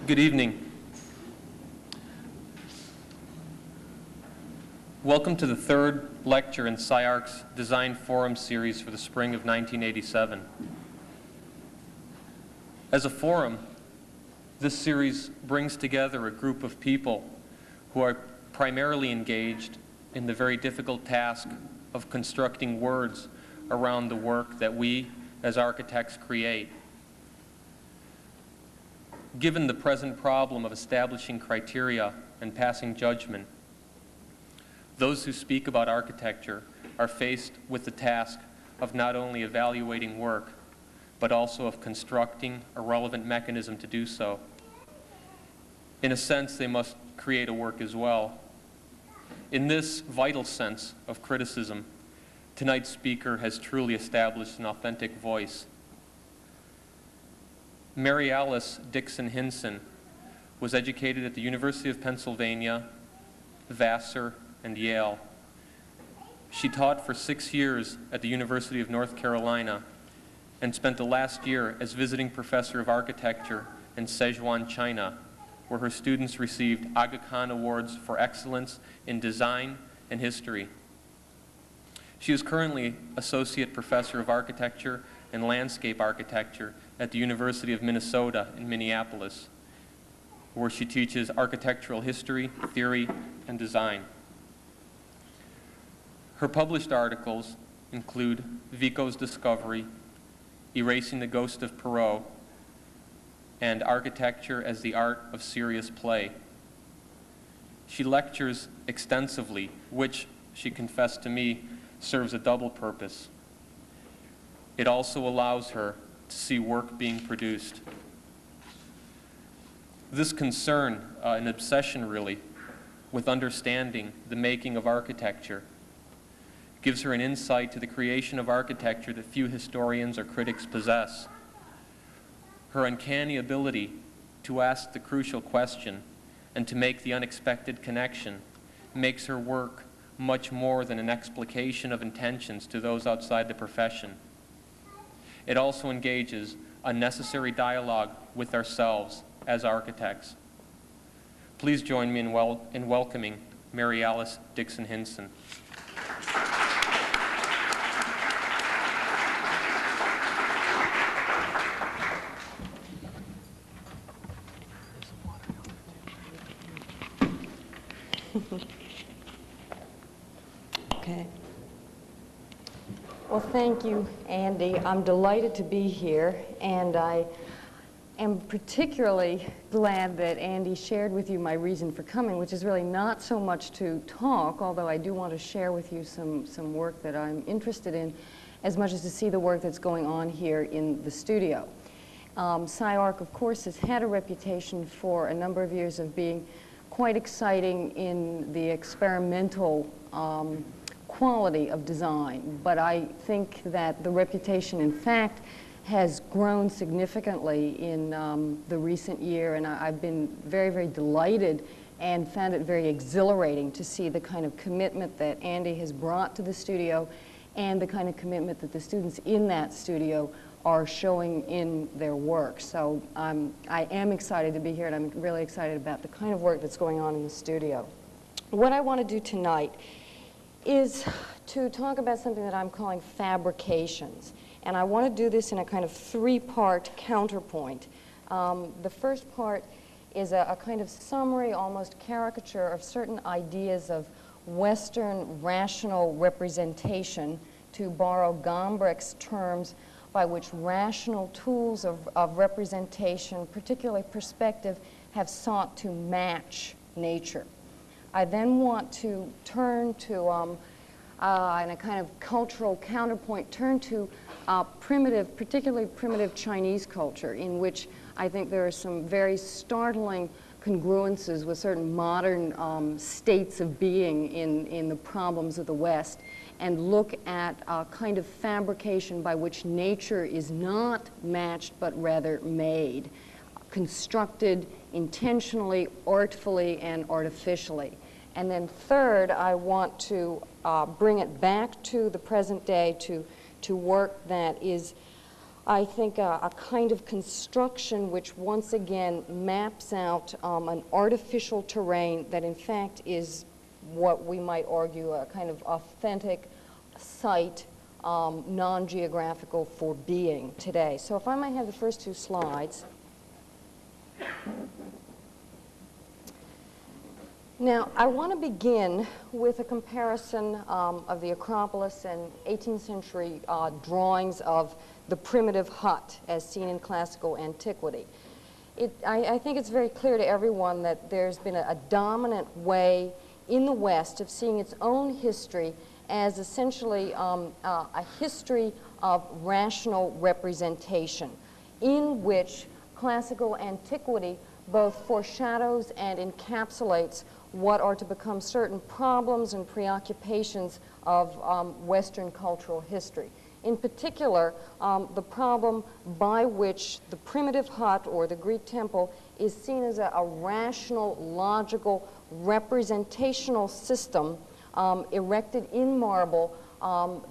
Good evening. Welcome to the third lecture in SCI-Arc's Design Forum series for the spring of 1987. As a forum, this series brings together a group of people who are primarily engaged in the very difficult task of constructing words around the work that we as architects create. Given the present problem of establishing criteria and passing judgment, those who speak about architecture are faced with the task of not only evaluating work, but also of constructing a relevant mechanism to do so. In a sense, they must create a work as well. In this vital sense of criticism, tonight's speaker has truly established an authentic voice. Mary Alice Dixon-Hinson was educated at the University of Pennsylvania, Vassar, and Yale. She taught for 6 years at the University of North Carolina and spent the last year as visiting professor of architecture in Sichuan, China, where her students received Aga Khan Awards for excellence in design and history. She is currently associate professor of architecture and landscape architecture at the University of Minnesota in Minneapolis, where she teaches architectural history, theory, and design. Her published articles include Vico's Discovery, Erasing the Ghost of Perrault, and Architecture as the Art of Serious Play. She lectures extensively, which, she confessed to me, serves a double purpose. It also allows her to see work being produced. This concern, an obsession really, with understanding the making of architecture, gives her an insight to the creation of architecture that few historians or critics possess. Her uncanny ability to ask the crucial question and to make the unexpected connection makes her work much more than an explication of intentions to those outside the profession. It also engages a necessary dialogue with ourselves as architects. Please join me in welcoming Mary Alice Dixon-Hinson. Okay. Well, thank you, Andy. I'm delighted to be here, and I am particularly glad that Andy shared with you my reason for coming, which is really not so much to talk, although I do want to share with you some work that I'm interested in, as much as to see the work that's going on here in the studio. SCI-Arc, of course, has had a reputation for a number of years of being quite exciting in the experimental quality of design, but I think that the reputation, in fact, has grown significantly in the recent year, and I've been very, very delighted and found it very exhilarating to see the kind of commitment that Andy has brought to the studio and the kind of commitment that the students in that studio are showing in their work. So I am excited to be here, and I'm really excited about the kind of work that's going on in the studio. What I want to do tonight is to talk about something that I'm calling fabrications. And I want to do this in a kind of three-part counterpoint. The first part is a kind of summary, almost caricature of certain ideas of Western rational representation, to borrow Gombrich's terms, by which rational tools of representation, particularly perspective, have sought to match nature. I then want to turn to, in a kind of cultural counterpoint, turn to primitive, particularly primitive Chinese culture, in which I think there are some very startling congruences with certain modern states of being in the problems of the West, and look at a kind of fabrication by which nature is not matched but rather made, constructed intentionally, artfully, and artificially. And then third, I want to bring it back to the present day, to work that is I think, a kind of construction which once again maps out an artificial terrain that in fact is what we might argue a kind of authentic site, non-geographical for being today. So if I might have the first two slides. Now, I want to begin with a comparison of the Acropolis and 18th century drawings of the primitive hut as seen in classical antiquity. I think it's very clear to everyone that there's been a dominant way in the West of seeing its own history as essentially a history of rational representation in which classical antiquity both foreshadows and encapsulates what are to become certain problems and preoccupations of Western cultural history. In particular, the problem by which the primitive hut or the Greek temple is seen as a rational, logical, representational system erected in marble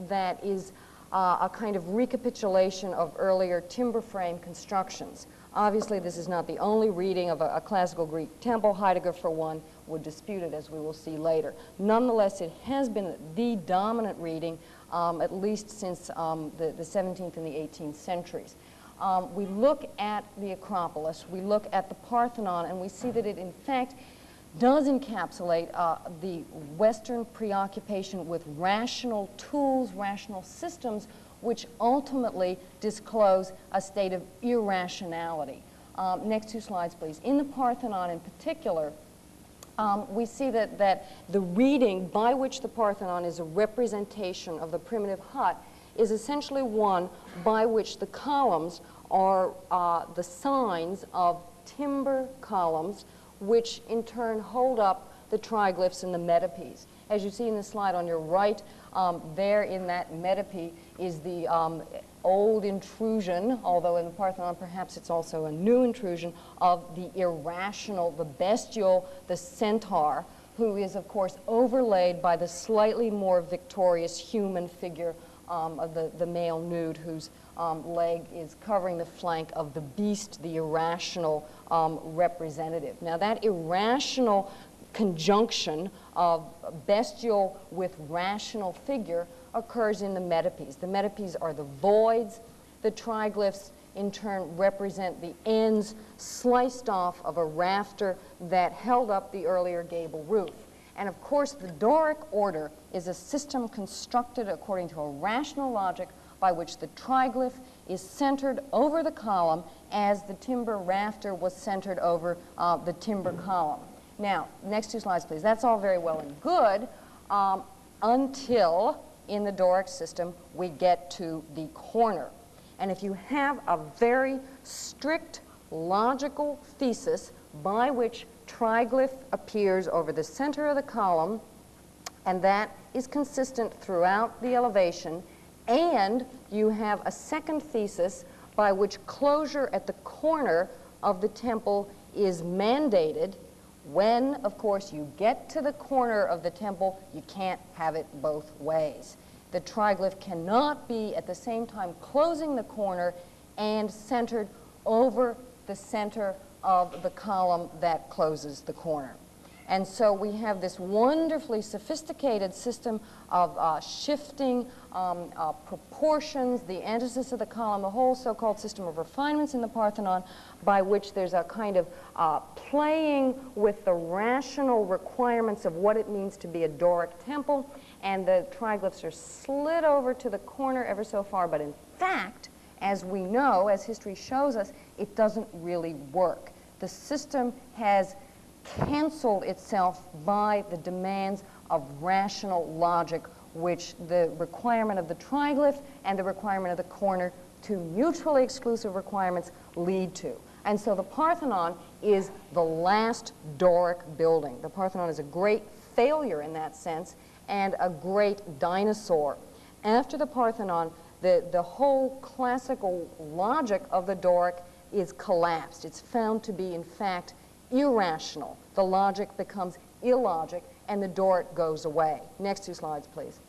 that is a kind of recapitulation of earlier timber frame constructions. Obviously, this is not the only reading of a classical Greek temple. Heidegger, for one, would dispute it, as we will see later. Nonetheless, it has been the dominant reading, at least since the 17th and the 18th centuries. We look at the Acropolis, we look at the Parthenon, and we see that it, in fact, does encapsulate the Western preoccupation with rational tools, rational systems, which ultimately disclose a state of irrationality. Next two slides, please. In the Parthenon in particular, we see that the reading by which the Parthenon is a representation of the primitive hut is essentially one by which the columns are the signs of timber columns, which in turn hold up the triglyphs and the metapies. As you see in the slide on your right, there in that metape is the old intrusion, although in the Parthenon perhaps it's also a new intrusion, of the irrational, the bestial, the centaur, who is of course overlaid by the slightly more victorious human figure of the male nude, whose leg is covering the flank of the beast, the irrational representative. Now that irrational conjunction of bestial with rational figure occurs in the metapes. The metapes are the voids. The triglyphs in turn represent the ends sliced off of a rafter that held up the earlier gable roof. And of course, the Doric order is a system constructed according to a rational logic by which the triglyph is centered over the column as the timber rafter was centered over the timber column. Now, next two slides, please. That's all very well and good until, in the Doric system, we get to the corner. And if you have a very strict logical thesis by which triglyph appears over the center of the column, and that is consistent throughout the elevation, and you have a second thesis by which closure at the corner of the temple is mandated, when, of course, you get to the corner of the temple, you can't have it both ways. The triglyph cannot be at the same time closing the corner and centered over the center of the column that closes the corner. And so we have this wonderfully sophisticated system of shifting proportions, the antithesis of the column, the whole so-called system of refinements in the Parthenon, by which there's a kind of playing with the rational requirements of what it means to be a Doric temple, and the triglyphs are slid over to the corner ever so far, but in fact, as we know, as history shows us, it doesn't really work. The system has canceled itself by the demands of rational logic, which the requirement of the triglyph and the requirement of the corner, two mutually exclusive requirements, lead to. And so the Parthenon is the last Doric building. The Parthenon is a great failure in that sense and a great dinosaur. After the Parthenon, the whole classical logic of the Doric is collapsed. It's found to be, in fact, irrational. The logic becomes illogic, and the Doric goes away. Next two slides, please.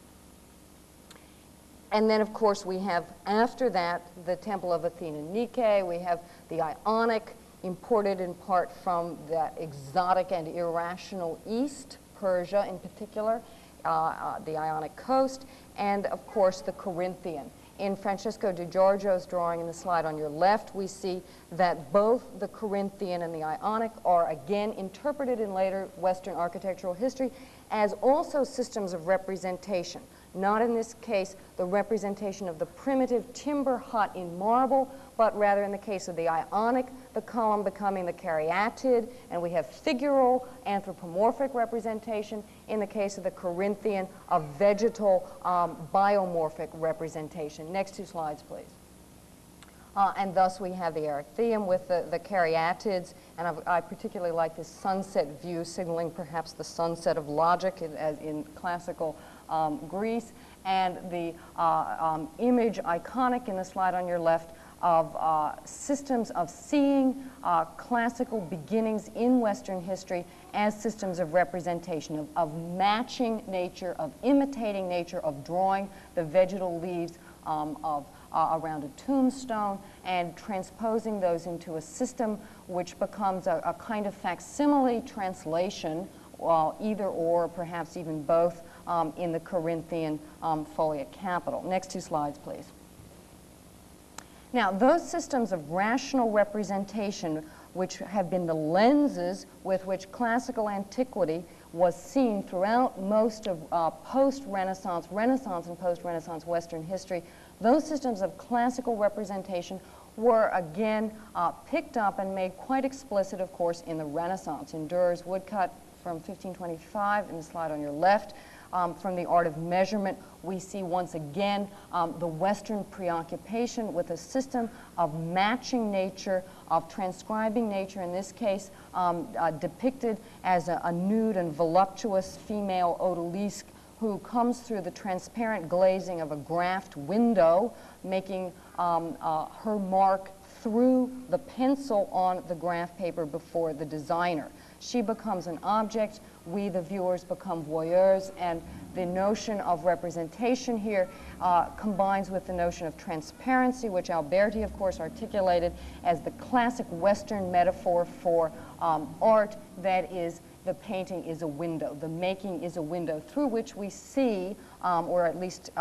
And then, of course, we have, after that, the Temple of Athena Nike. We have the Ionic, imported in part from that exotic and irrational East, Persia in particular, the Ionic coast, and, of course, the Corinthian. In Francesco Di Giorgio's drawing in the slide on your left, we see that both the Corinthian and the Ionic are again interpreted in later Western architectural history as also systems of representation. Not in this case the representation of the primitive timber hut in marble, but rather in the case of the Ionic, the column becoming the caryatid, and we have figural anthropomorphic representation. In the case of the Corinthian, a vegetal biomorphic representation. Next two slides, please. And thus we have the Erechtheum with the caryatids, and I particularly like this sunset view, signaling perhaps the sunset of logic as in classical Greece, and the image iconic in the slide on your left of systems of seeing classical beginnings in Western history as systems of representation, of matching nature, of imitating nature, of drawing the vegetal leaves around a tombstone and transposing those into a system which becomes a kind of facsimile translation, either or, perhaps even both, in the Corinthian foliate capital. Next two slides, please. Now, those systems of rational representation, which have been the lenses with which classical antiquity was seen throughout most of post-Renaissance, Renaissance and post-Renaissance Western history, those systems of classical representation were again picked up and made quite explicit, of course, in the Renaissance. In Durer's woodcut from 1525, in the slide on your left, from the art of measurement, we see once again the Western preoccupation with a system of matching nature, of transcribing nature, in this case depicted as a nude and voluptuous female odalisque who comes through the transparent glazing of a graphed window, making her mark through the pencil on the graph paper before the designer. She becomes an object, we the viewers become voyeurs, and the notion of representation here combines with the notion of transparency, which Alberti, of course, articulated as the classic Western metaphor for art, that is, the painting is a window, the making is a window through which we see, or at least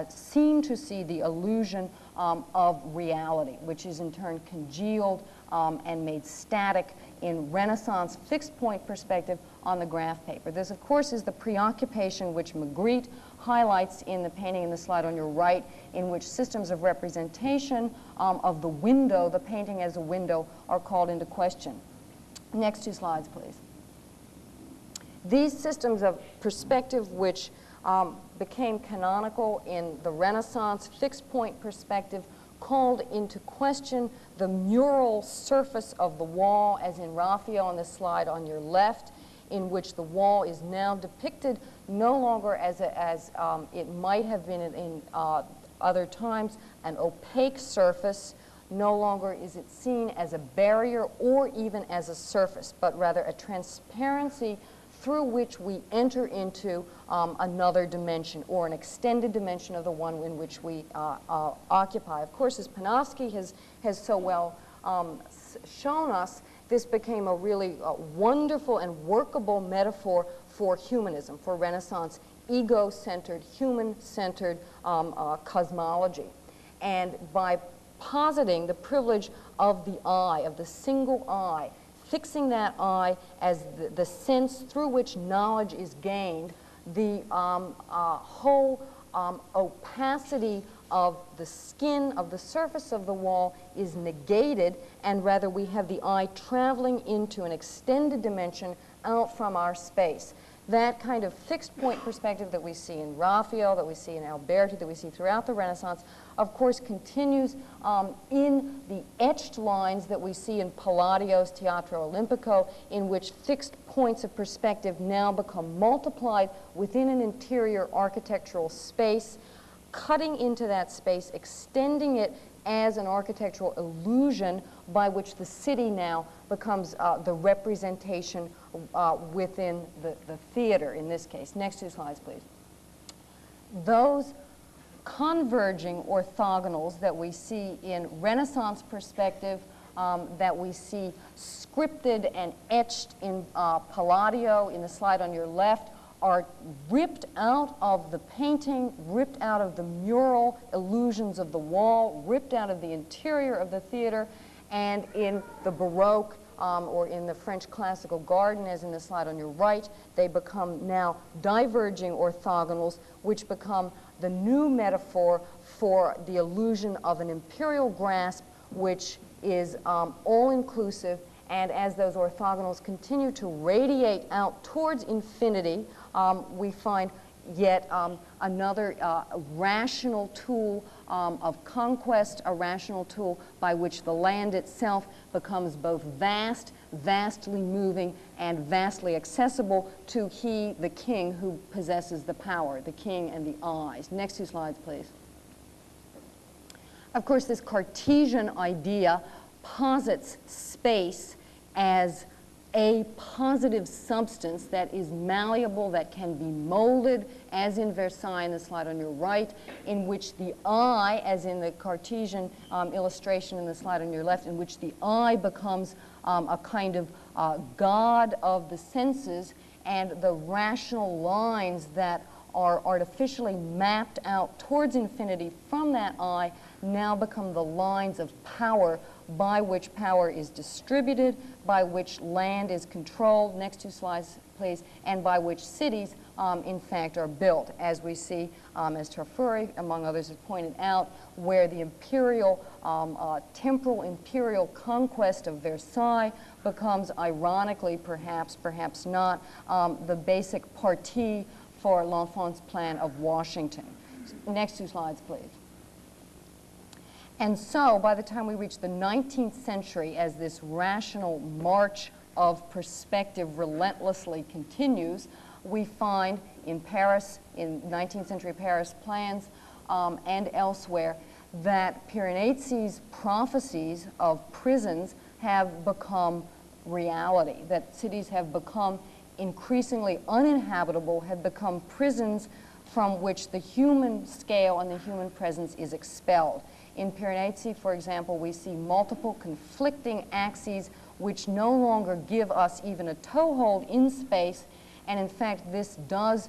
seem to see, the illusion of reality, which is in turn congealed and made static in Renaissance fixed point perspective on the graph paper. This, of course, is the preoccupation which Magritte highlights in the painting in the slide on your right, in which systems of representation of the window, the painting as a window, are called into question. Next two slides, please. These systems of perspective which became canonical in the Renaissance fixed point perspective called into question the mural surface of the wall, as in Raphael on this slide on your left, in which the wall is now depicted no longer as it might have been in other times, an opaque surface. No longer is it seen as a barrier or even as a surface, but rather a transparency through which we enter into another dimension, or an extended dimension of the one in which we occupy. Of course, as Panofsky has so well shown us, this became a really wonderful and workable metaphor for humanism, for Renaissance ego-centered, human-centered cosmology. And by positing the privilege of the eye, of the single eye, fixing that eye as the sense through which knowledge is gained, the whole opacity of the skin, of the surface of the wall, is negated, and rather we have the eye traveling into an extended dimension out from our space. That kind of fixed point perspective that we see in Raphael, that we see in Alberti, that we see throughout the Renaissance, of course continues in the etched lines that we see in Palladio's Teatro Olimpico, in which fixed points of perspective now become multiplied within an interior architectural space, cutting into that space, extending it as an architectural illusion by which the city now becomes the representation within the theater in this case. Next two slides, please. Those converging orthogonals that we see in Renaissance perspective, that we see scripted and etched in Palladio in the slide on your left, are ripped out of the painting, ripped out of the mural illusions of the wall, ripped out of the interior of the theater, and in the Baroque or in the French classical garden, as in the slide on your right, they become now diverging orthogonals, which become the new metaphor for the illusion of an imperial grasp, which is all-inclusive. And as those orthogonals continue to radiate out towards infinity, we find yet another rational tool of conquest, a rational tool by which the land itself becomes both vast, vastly moving, and vastly accessible to he, the king, who possesses the power, the king and the eyes. Next two slides, please. Of course, this Cartesian idea posits space as a positive substance that is malleable, that can be molded, as in Versailles in the slide on your right, in which the eye, as in the Cartesian illustration in the slide on your left, in which the eye becomes a kind of god of the senses, and the rational lines that are artificially mapped out towards infinity from that eye now become the lines of power by which power is distributed, by which land is controlled, next two slides please, and by which cities in fact are built, as we see, as Tarfuri among others have pointed out, where the imperial, temporal imperial conquest of Versailles becomes ironically, perhaps not, the basic partie for L'Enfant's plan of Washington. Next two slides please. And so, by the time we reach the 19th century, as this rational march of perspective relentlessly continues, we find in Paris, in 19th century Paris plans and elsewhere, that Piranesi's prophecies of prisons have become reality, that cities have become increasingly uninhabitable, have become prisons from which the human scale and the human presence is expelled. In Piranesi, for example, we see multiple conflicting axes which no longer give us even a toehold in space, and in fact this does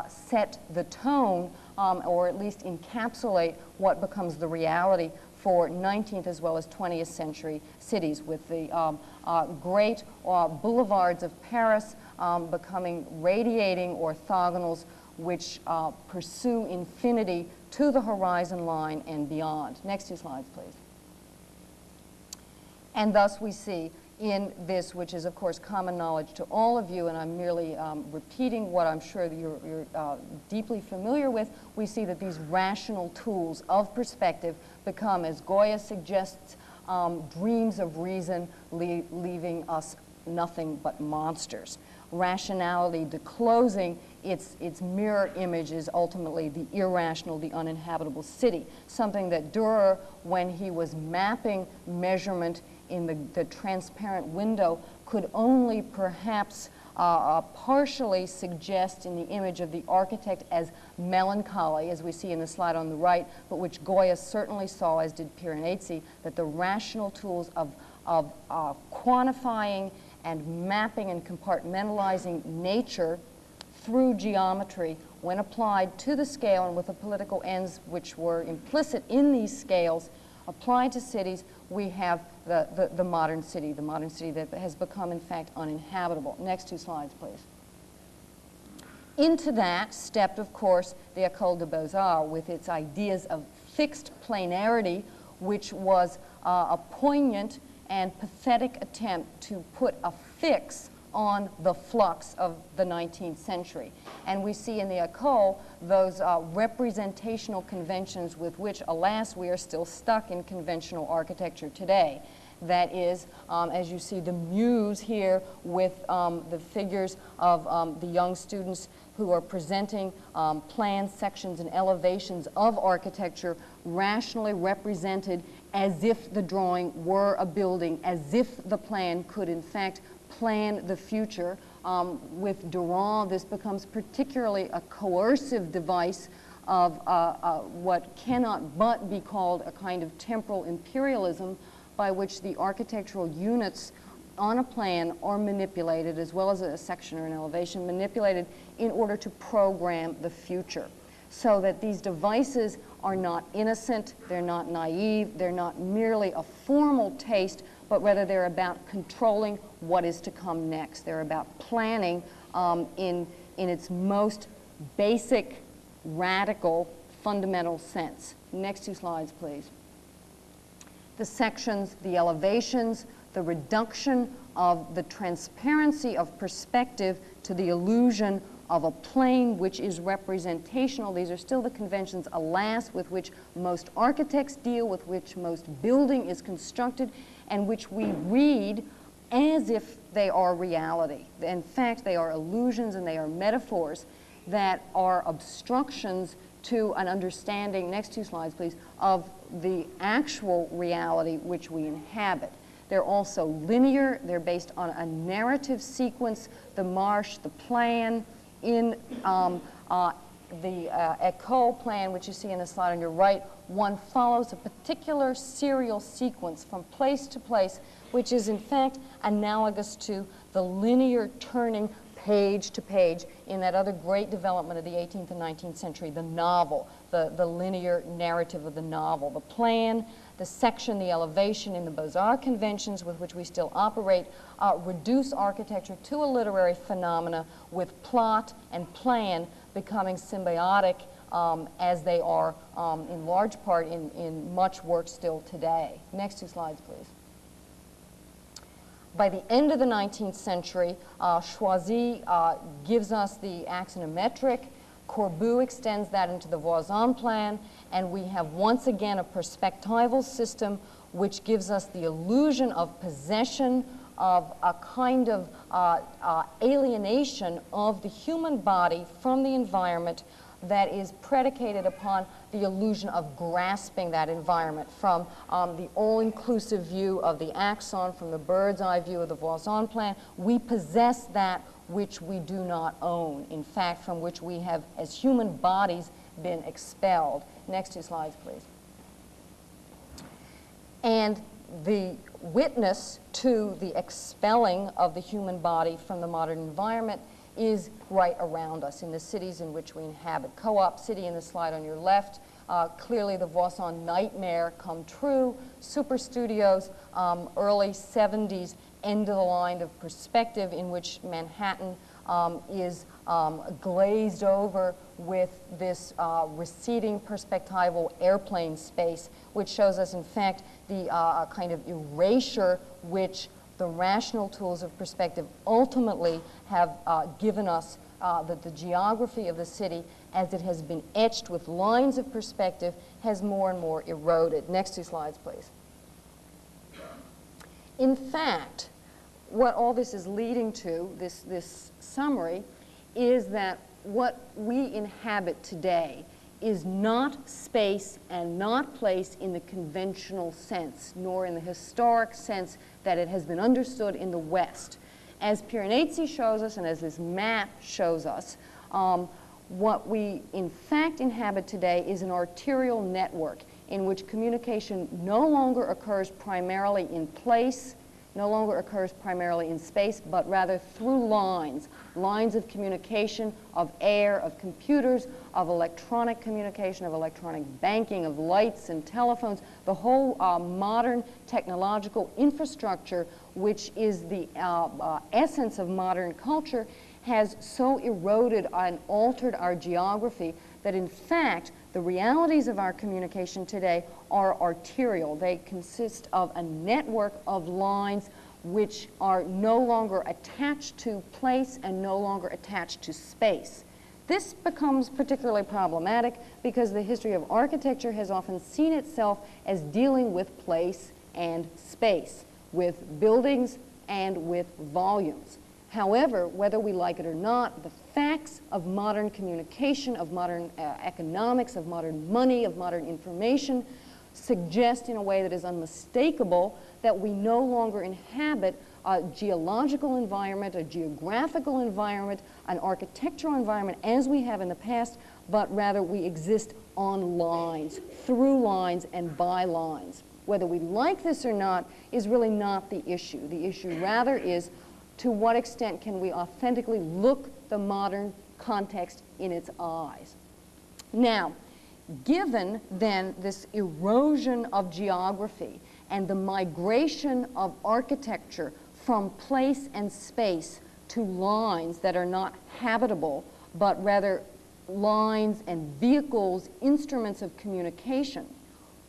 set the tone, or at least encapsulate what becomes the reality for 19th as well as 20th century cities, with the great boulevards of Paris becoming radiating orthogonals which pursue infinity to the horizon line and beyond. Next two slides, please. And thus we see in this, which is of course common knowledge to all of you, and I'm merely repeating what I'm sure that you're deeply familiar with, we see that these rational tools of perspective become, as Goya suggests, dreams of reason, leaving us nothing but monsters. Rationality disclosing its mirror image is ultimately the irrational, the uninhabitable city, something that Dürer, when he was mapping measurement in the transparent window, could only perhaps partially suggest in the image of the architect as melancholy, as we see in the slide on the right, but which Goya certainly saw, as did Piranesi, that the rational tools of quantifying and mapping and compartmentalizing nature through geometry, when applied to the scale and with the political ends which were implicit in these scales, applied to cities, we have the modern city that has become, in fact, uninhabitable. Next two slides, please. Into that stepped, of course, the École des Beaux-Arts with its ideas of fixed planarity, which was a poignant and pathetic attempt to put a fix on the flux of the 19th century. And we see in the École those representational conventions with which, alas, we are still stuck in conventional architecture today. That is, as you see the muse here with the figures of the young students who are presenting plans, sections, and elevations of architecture rationally represented as if the drawing were a building, as if the plan could, in fact, plan the future. With Durand, this becomes particularly a coercive device of what cannot but be called a kind of temporal imperialism by which the architectural units on a plan are manipulated, as well as a section or an elevation, manipulated in order to program the future. So that these devices are not innocent, they're not naive, they're not merely a formal taste, but rather they're about controlling what is to come next. They're about planning in its most basic, radical, fundamental sense. Next 2 slides, please. The sections, the elevations, the reduction of the transparency of perspective to the illusion of a plane which is representational. These are still the conventions, alas, with which most architects deal, with which most building is constructed, and which we read as if they are reality. In fact, they are illusions and they are metaphors that are obstructions to an understanding, next 2 slides please, of the actual reality which we inhabit. They're also linear, they're based on a narrative sequence, the marche, the plan. In the École plan, which you see in the slide on your right, one follows a particular serial sequence from place to place, which is in fact analogous to the linear turning page to page in that other great development of the 18th and 19th century, the novel, the linear narrative of the novel. The plan, the section, the elevation in the Beaux-Arts conventions with which we still operate reduce architecture to a literary phenomena with plot and plan becoming symbiotic as they are in large part in much work still today. Next 2 slides, please. By the end of the 19th century, Choisy gives us the axonometric. Corbu extends that into the Voisin plan, and we have once again a perspectival system which gives us the illusion of possession, of a kind of alienation of the human body from the environment that is predicated upon the illusion of grasping that environment from the all-inclusive view of the axon, from the bird's eye view of the Voisin plan. We possess that which we do not own, in fact, from which we have, as human bodies, been expelled. Next 2 slides, please. And the witness to the expelling of the human body from the modern environment is right around us in the cities in which we inhabit. Co-op city in the slide on your left, clearly the Voisin nightmare come true. Super studios, early 70s, end of the line of perspective in which Manhattan is glazed over with this receding perspectival airplane space, which shows us, in fact, the kind of erasure which the rational tools of perspective ultimately have given us, that the geography of the city, as it has been etched with lines of perspective, has more and more eroded. Next 2 slides, please. In fact, what all this is leading to, this summary, is that what we inhabit today is not space and not place in the conventional sense, nor in the historic sense that it has been understood in the West. As Piranesi shows us, and as this map shows us, what we in fact inhabit today is an arterial network in which communication no longer occurs primarily in place, no longer occurs primarily in space, but rather through lines of communication, of air, of computers, of electronic communication, of electronic banking, of lights and telephones. The whole modern technological infrastructure, which is the essence of modern culture, has so eroded and altered our geography that in fact the realities of our communication today are arterial. They consist of a network of lines which are no longer attached to place and no longer attached to space. This becomes particularly problematic because the history of architecture has often seen itself as dealing with place and space, with buildings and with volumes. However, whether we like it or not, the facts of modern communication, of modern economics, of modern money, of modern information suggest in a way that is unmistakable that we no longer inhabit a geological environment, a geographical environment, an architectural environment as we have in the past, but rather we exist on lines, through lines and by lines. Whether we like this or not is really not the issue. The issue rather is to what extent can we authentically look the modern context in its eyes. Now, given then this erosion of geography and the migration of architecture from place and space to lines that are not habitable, but rather lines and vehicles, instruments of communication,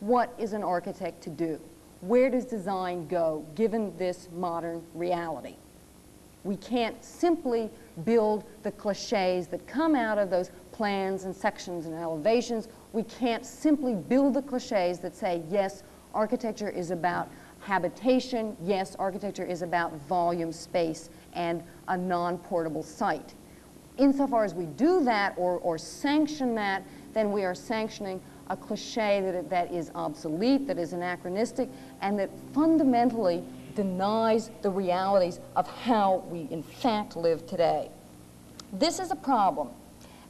what is an architect to do? Where does design go given this modern reality? We can't simply build the cliches that come out of those plans and sections and elevations. We can't simply build the cliches that say, yes, architecture is about habitation, yes, architecture is about volume, space, and a non-portable site. Insofar as we do that or sanction that, then we are sanctioning a cliche that is obsolete, that is anachronistic, and that fundamentally denies the realities of how we in fact live today. This is a problem,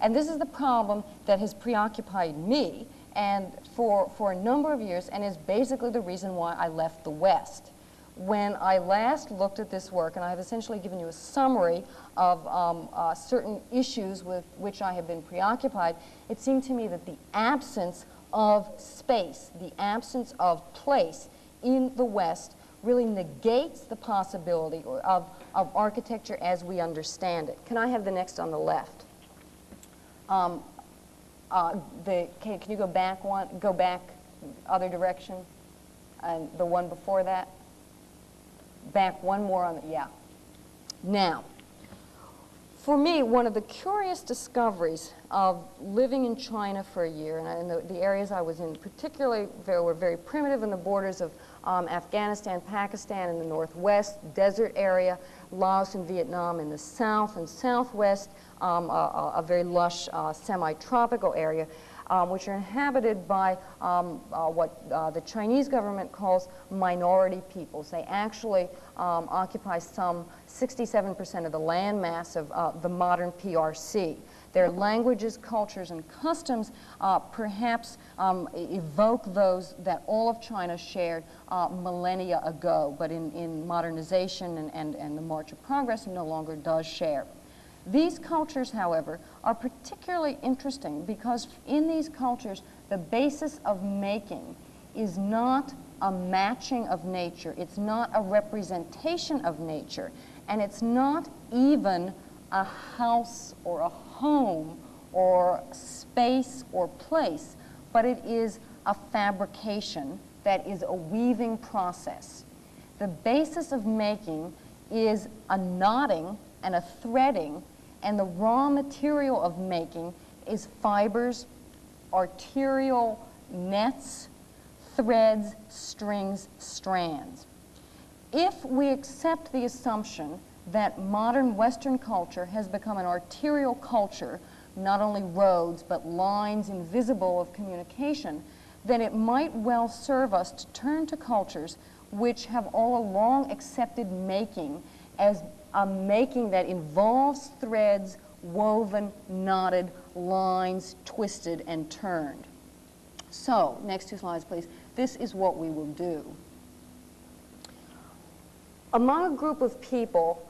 and this is the problem that has preoccupied me and for a number of years, and is basically the reason why I left the West. When I last looked at this work, and I have essentially given you a summary of certain issues with which I have been preoccupied, it seemed to me that the absence of space, the absence of place in the West really negates the possibility of architecture as we understand it. Can I have the next on the left? Can you go back one? Go back other direction, and the one before that. Back one more on the, yeah. Now, for me, one of the curious discoveries of living in China for a year, and the areas I was in particularly were very primitive in the borders of Afghanistan, Pakistan in the northwest, desert area, Laos and Vietnam in the south and southwest, a very lush semi-tropical area, which are inhabited by what the Chinese government calls minority peoples. They actually occupy some 67% of the land mass of the modern PRC. Their languages, cultures, and customs perhaps evoke those that all of China shared millennia ago, but in modernization and the march of progress no longer does share. These cultures, however, are particularly interesting because in these cultures, the basis of making is not a matching of nature, it's not a representation of nature, and it's not even a house or a home or space or place, but it is a fabrication that is a weaving process. The basis of making is a knotting and a threading, and the raw material of making is fibers, arterial nets, threads, strings, strands. If we accept the assumption that modern Western culture has become an arterial culture, not only roads, but lines invisible of communication, then it might well serve us to turn to cultures which have all along accepted making as a making that involves threads, woven, knotted, lines, twisted, and turned. So, next two slides, please. This is what we will do. Among a group of people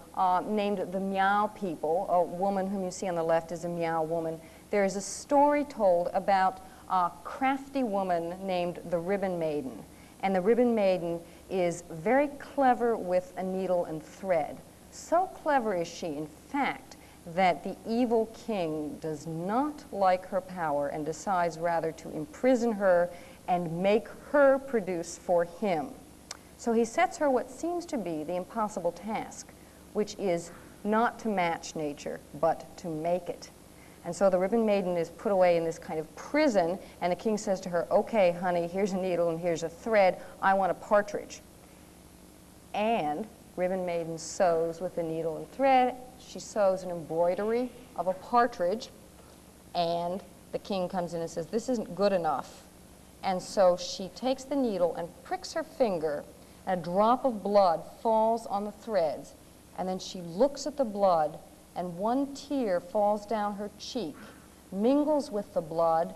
named the Miao people, a woman whom you see on the left is a Miao woman, there is a story told about a crafty woman named the Ribbon Maiden. And the Ribbon Maiden is very clever with a needle and thread. So clever is she, in fact, that the evil king does not like her power and decides rather to imprison her and make her produce for him. So he sets her what seems to be the impossible task, which is not to match nature, but to make it. And so the Ribbon Maiden is put away in this kind of prison, and the king says to her, okay, honey, here's a needle and here's a thread. I want a partridge. And Ribbon Maiden sews with the needle and thread. She sews an embroidery of a partridge, and the king comes in and says, this isn't good enough. And so she takes the needle and pricks her finger, A drop of blood falls on the threads, and then she looks at the blood, and one tear falls down her cheek, mingles with the blood,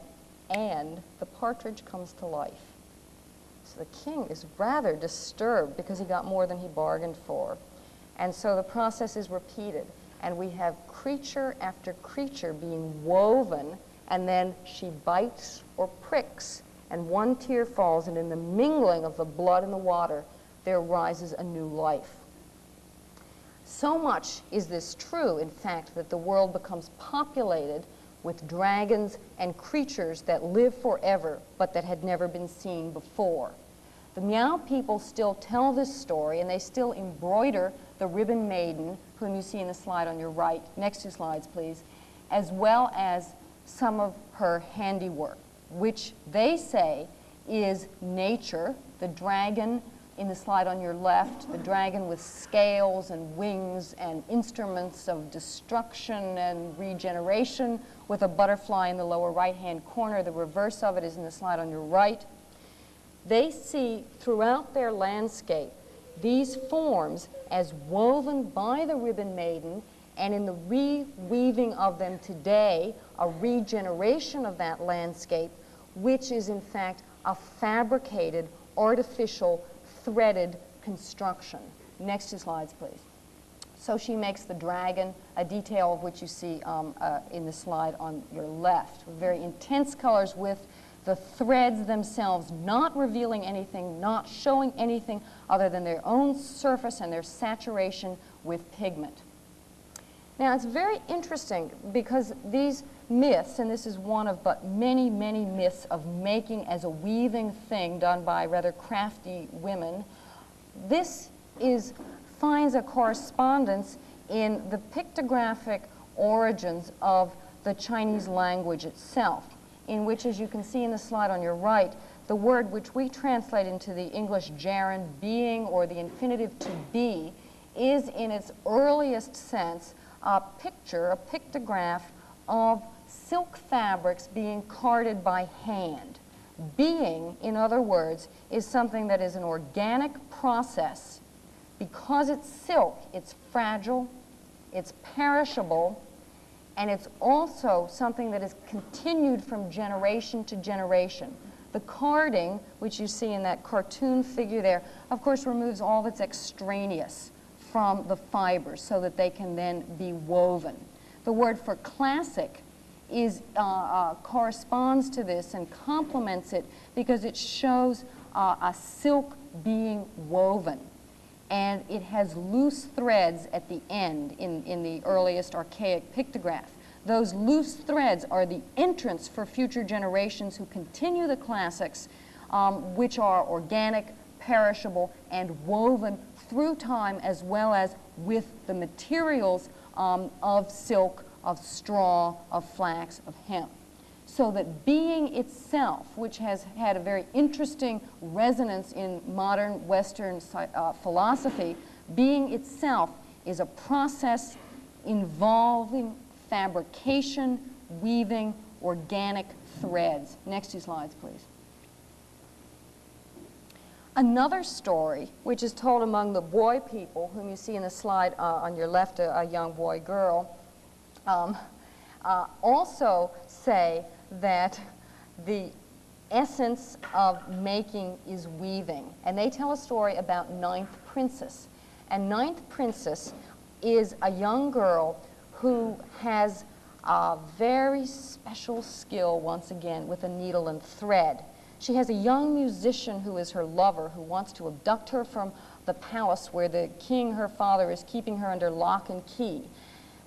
and the partridge comes to life. So the king is rather disturbed because he got more than he bargained for. And so the process is repeated, and we have creature after creature being woven, and then she bites or pricks, and one tear falls, and in the mingling of the blood and the water, there rises a new life. So much is this true, in fact, that the world becomes populated with dragons and creatures that live forever, but that had never been seen before. The Miao people still tell this story, and they still embroider the Ribbon Maiden, whom you see in the slide on your right. Next two slides, please, as well as some of her handiwork, which they say is nature. The dragon in the slide on your left, the dragon with scales and wings and instruments of destruction and regeneration, with a butterfly in the lower right-hand corner. The reverse of it is in the slide on your right. They see throughout their landscape these forms as woven by the Ribbon Maiden, and in the reweaving of them today, a regeneration of that landscape, which is in fact a fabricated, artificial, threaded construction. Next two slides, please. So she makes the dragon, a detail of which you see in the slide on your left, with very intense colors, with the threads themselves not revealing anything, not showing anything other than their own surface and their saturation with pigment. Now, it's very interesting because these myths, and this is one of but many, many myths of making as a weaving thing done by rather crafty women, this finds a correspondence in the pictographic origins of the Chinese language itself, in which, as you can see in the slide on your right, the word which we translate into the English gerund, being, or the infinitive to be, is in its earliest sense a picture, a pictograph of silk fabrics being carded by hand. Being, in other words, is something that is an organic process. Because it's silk, it's fragile, it's perishable, and it's also something that is continued from generation to generation. The carding, which you see in that cartoon figure there, of course removes all that's extraneous from the fibers so that they can then be woven. The word for classic corresponds to this and complements it because it shows a silk being woven. And it has loose threads at the end in the earliest archaic pictograph. Those loose threads are the entrance for future generations who continue the classics, which are organic, perishable, and woven through time, as well as with the materials of silk, of straw, of flax, of hemp. So that being itself, which has had a very interesting resonance in modern Western philosophy, being itself is a process involving fabrication, weaving, organic threads. Next two slides, please. Another story, which is told among the boy people, whom you see in the slide on your left, a young boy girl, also say that the essence of making is weaving. And they tell a story about Ninth Princess. And Ninth Princess is a young girl who has a very special skill, once again, with a needle and thread. She has a young musician who is her lover, who wants to abduct her from the palace where the king, her father, is keeping her under lock and key.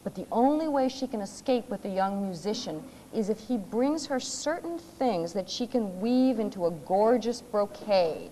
But the only way she can escape with the young musician is if he brings her certain things that she can weave into a gorgeous brocade,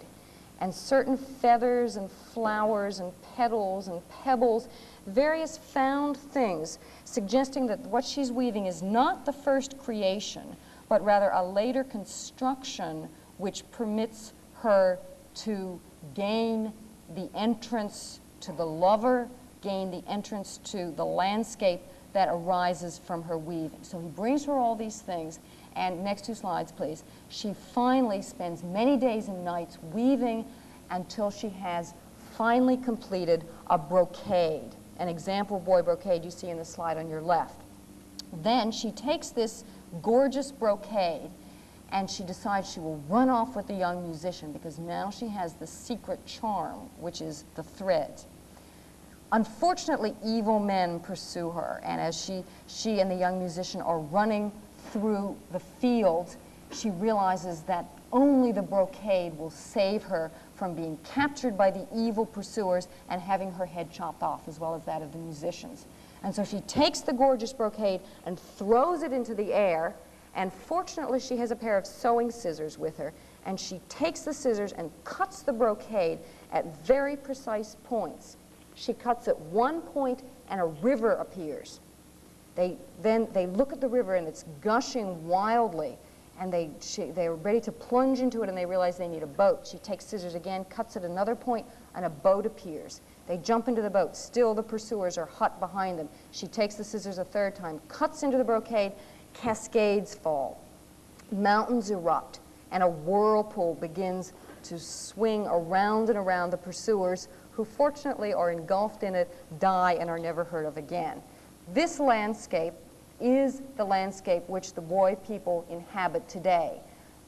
and certain feathers and flowers and petals and pebbles, various found things, suggesting that what she's weaving is not the first creation, but rather a later construction which permits her to gain the entrance to the lover, gain the entrance to the landscape that arises from her weaving. So he brings her all these things, and next two slides, please. She finally spends many days and nights weaving until she has finally completed a brocade, an example boy brocade you see in the slide on your left. Then she takes this gorgeous brocade and she decides she will run off with the young musician, because now she has the secret charm, which is the threads. Unfortunately, evil men pursue her, and as she and the young musician are running through the fields, she realizes that only the brocade will save her from being captured by the evil pursuers and having her head chopped off, as well as that of the musicians. And so she takes the gorgeous brocade and throws it into the air, and fortunately she has a pair of sewing scissors with her, and she takes the scissors and cuts the brocade at very precise points. She cuts at one point and a river appears. They look at the river and it's gushing wildly, and they're ready to plunge into it, and they realize they need a boat. She takes scissors again, cuts at another point, and a boat appears. They jump into the boat. Still the pursuers are hot behind them. She takes the scissors a third time, cuts into the brocade, cascades fall, mountains erupt, and a whirlpool begins to swing around and around the pursuers, who fortunately are engulfed in it, die, and are never heard of again. This landscape is the landscape which the boy people inhabit today.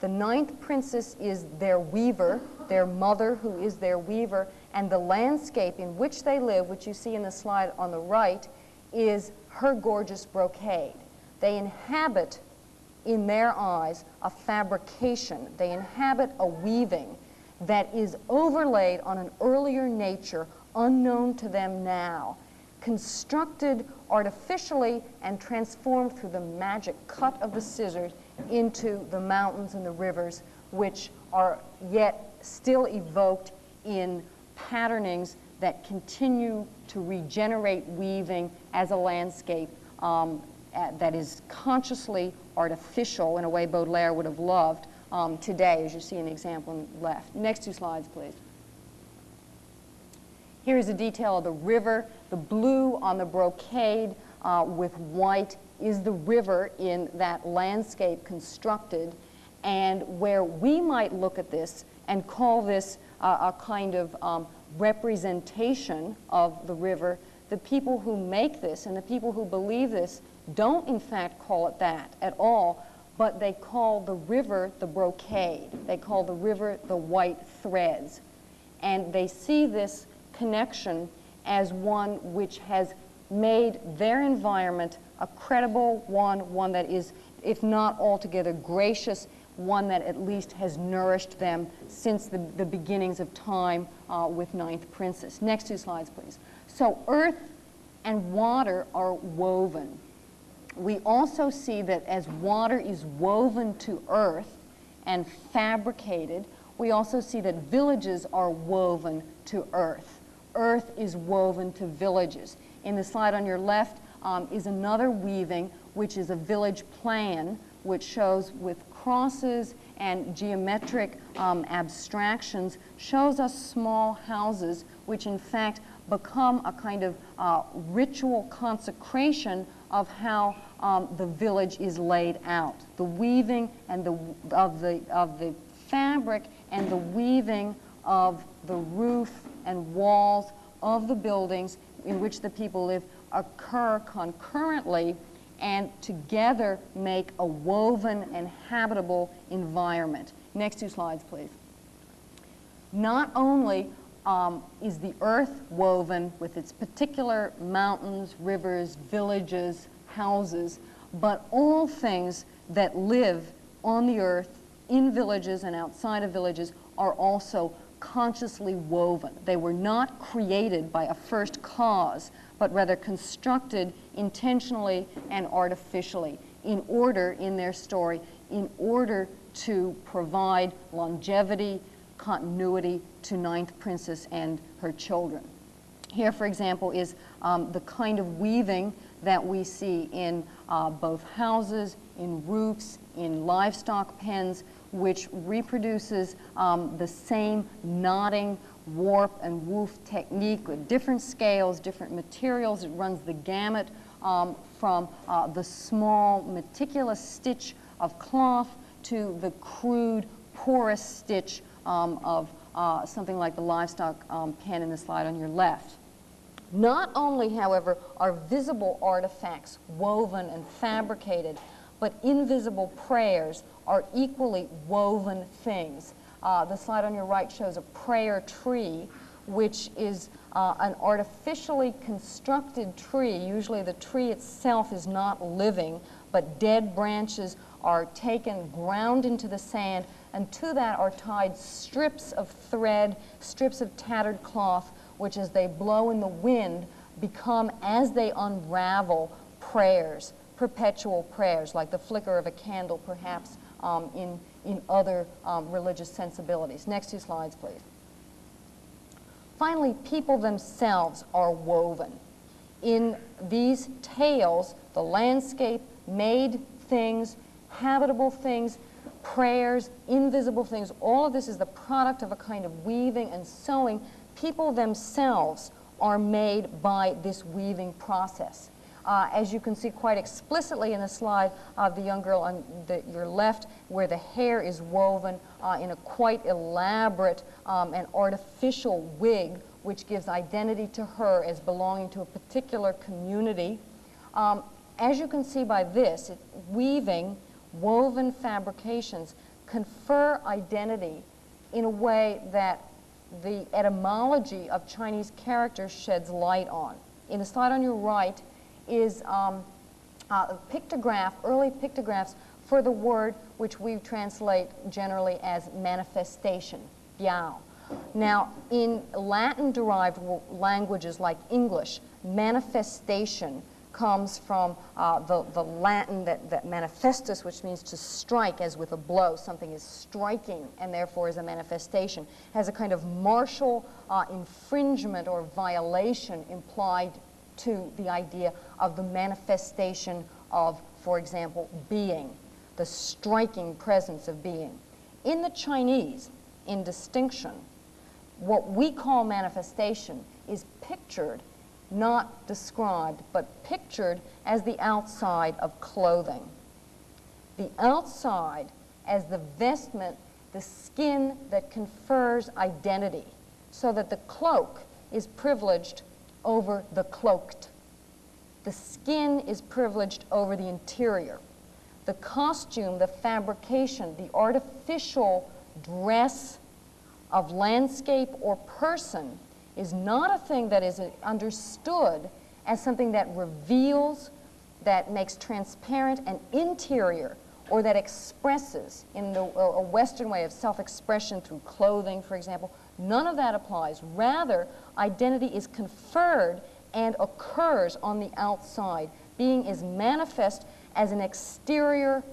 The ninth princess is their weaver, their mother who is their weaver, and the landscape in which they live, which you see in the slide on the right, is her gorgeous brocade. They inhabit, in their eyes, a fabrication. They inhabit a weaving that is overlaid on an earlier nature unknown to them now, constructed artificially and transformed through the magic cut of the scissors into the mountains and the rivers, which are yet still evoked in patternings that continue to regenerate weaving as a landscape that is consciously artificial in a way Baudelaire would have loved today, as you see in the example on the left. Next two slides, please. Here is a detail of the river. The blue on the brocade with white is the river in that landscape constructed, and where we might look at this and call this a kind of representation of the river, the people who make this and the people who believe this don't in fact call it that at all, but they call the river the brocade. They call the river the white threads. And they see this connection as one which has made their environment a credible one that is, if not altogether gracious, one that at least has nourished them since the beginnings of time with Ninth Princess. Next two slides, please. So earth and water are woven. We also see that as water is woven to earth and fabricated, we also see that villages are woven to earth. Earth is woven to villages. In the slide on your left is another weaving, which is a village plan, which shows with crosses and geometric abstractions, shows us small houses, which in fact become a kind of ritual consecration of how the village is laid out. The weaving and of the fabric and the weaving of the roof and walls of the buildings in which the people live occur concurrently and together make a woven and habitable environment. Next two slides, please. Not only is the earth woven with its particular mountains, rivers, villages, houses, but all things that live on the earth, in villages and outside of villages, are also consciously woven. They were not created by a first cause, but rather constructed intentionally and artificially in order, in their story, in order to provide longevity, continuity to Ninth Princess and her children. Here, for example, is the kind of weaving that we see in both houses, in roofs, in livestock pens, which reproduces the same knotting, warp, and woof technique with different scales, different materials. It runs the gamut from the small, meticulous stitch of cloth to the crude, porous stitch of something like the livestock pen in the slide on your left. Not only, however, are visible artifacts woven and fabricated, but invisible prayers are equally woven things. The slide on your right shows a prayer tree, which is an artificially constructed tree. Usually the tree itself is not living, but dead branches are taken, ground into the sand, and to that are tied strips of thread, strips of tattered cloth, which as they blow in the wind become, as they unravel, prayers, perpetual prayers, like the flicker of a candle perhaps in other religious sensibilities. Next two slides, please. Finally, people themselves are woven. In these tales, the landscape, made things, habitable things, prayers, invisible things, all of this is the product of a kind of weaving and sewing. People themselves are made by this weaving process. As you can see quite explicitly in the slide of the young girl on your left, where the hair is woven in a quite elaborate and artificial wig, which gives identity to her as belonging to a particular community. As you can see by this, weaving, woven fabrications confer identity in a way that the etymology of Chinese characters sheds light on. In the slide on your right is a pictograph, early pictographs for the word which we translate generally as manifestation, biao. Now, in Latin-derived languages like English, manifestation comes from the Latin that manifestus, which means to strike as with a blow. Something is striking and therefore is a manifestation. Has a kind of martial infringement or violation implied to the idea of the manifestation of, for example, being, the striking presence of being. In the Chinese, in distinction, what we call manifestation is pictured, not described, but pictured as the outside of clothing. The outside as the vestment, the skin that confers identity, so that the cloak is privileged over the cloaked. The skin is privileged over the interior. The costume, the fabrication, the artificial dress of landscape or person is not a thing that is understood as something that reveals, that makes transparent an interior, or that expresses in a Western way of self-expression through clothing, for example. None of that applies. Rather, identity is conferred and occurs on the outside. Being is manifest as an exterior,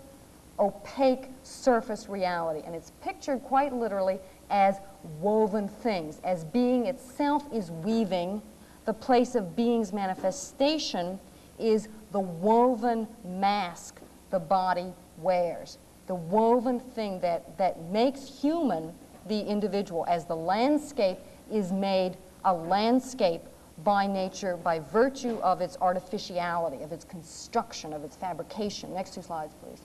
opaque surface reality. And it's pictured quite literally as woven things, as being itself is weaving. The place of being's manifestation is the woven mask the body wears, the woven thing that makes human the individual, as the landscape is made a landscape by nature, by virtue of its artificiality, of its construction, of its fabrication. Next two slides, please.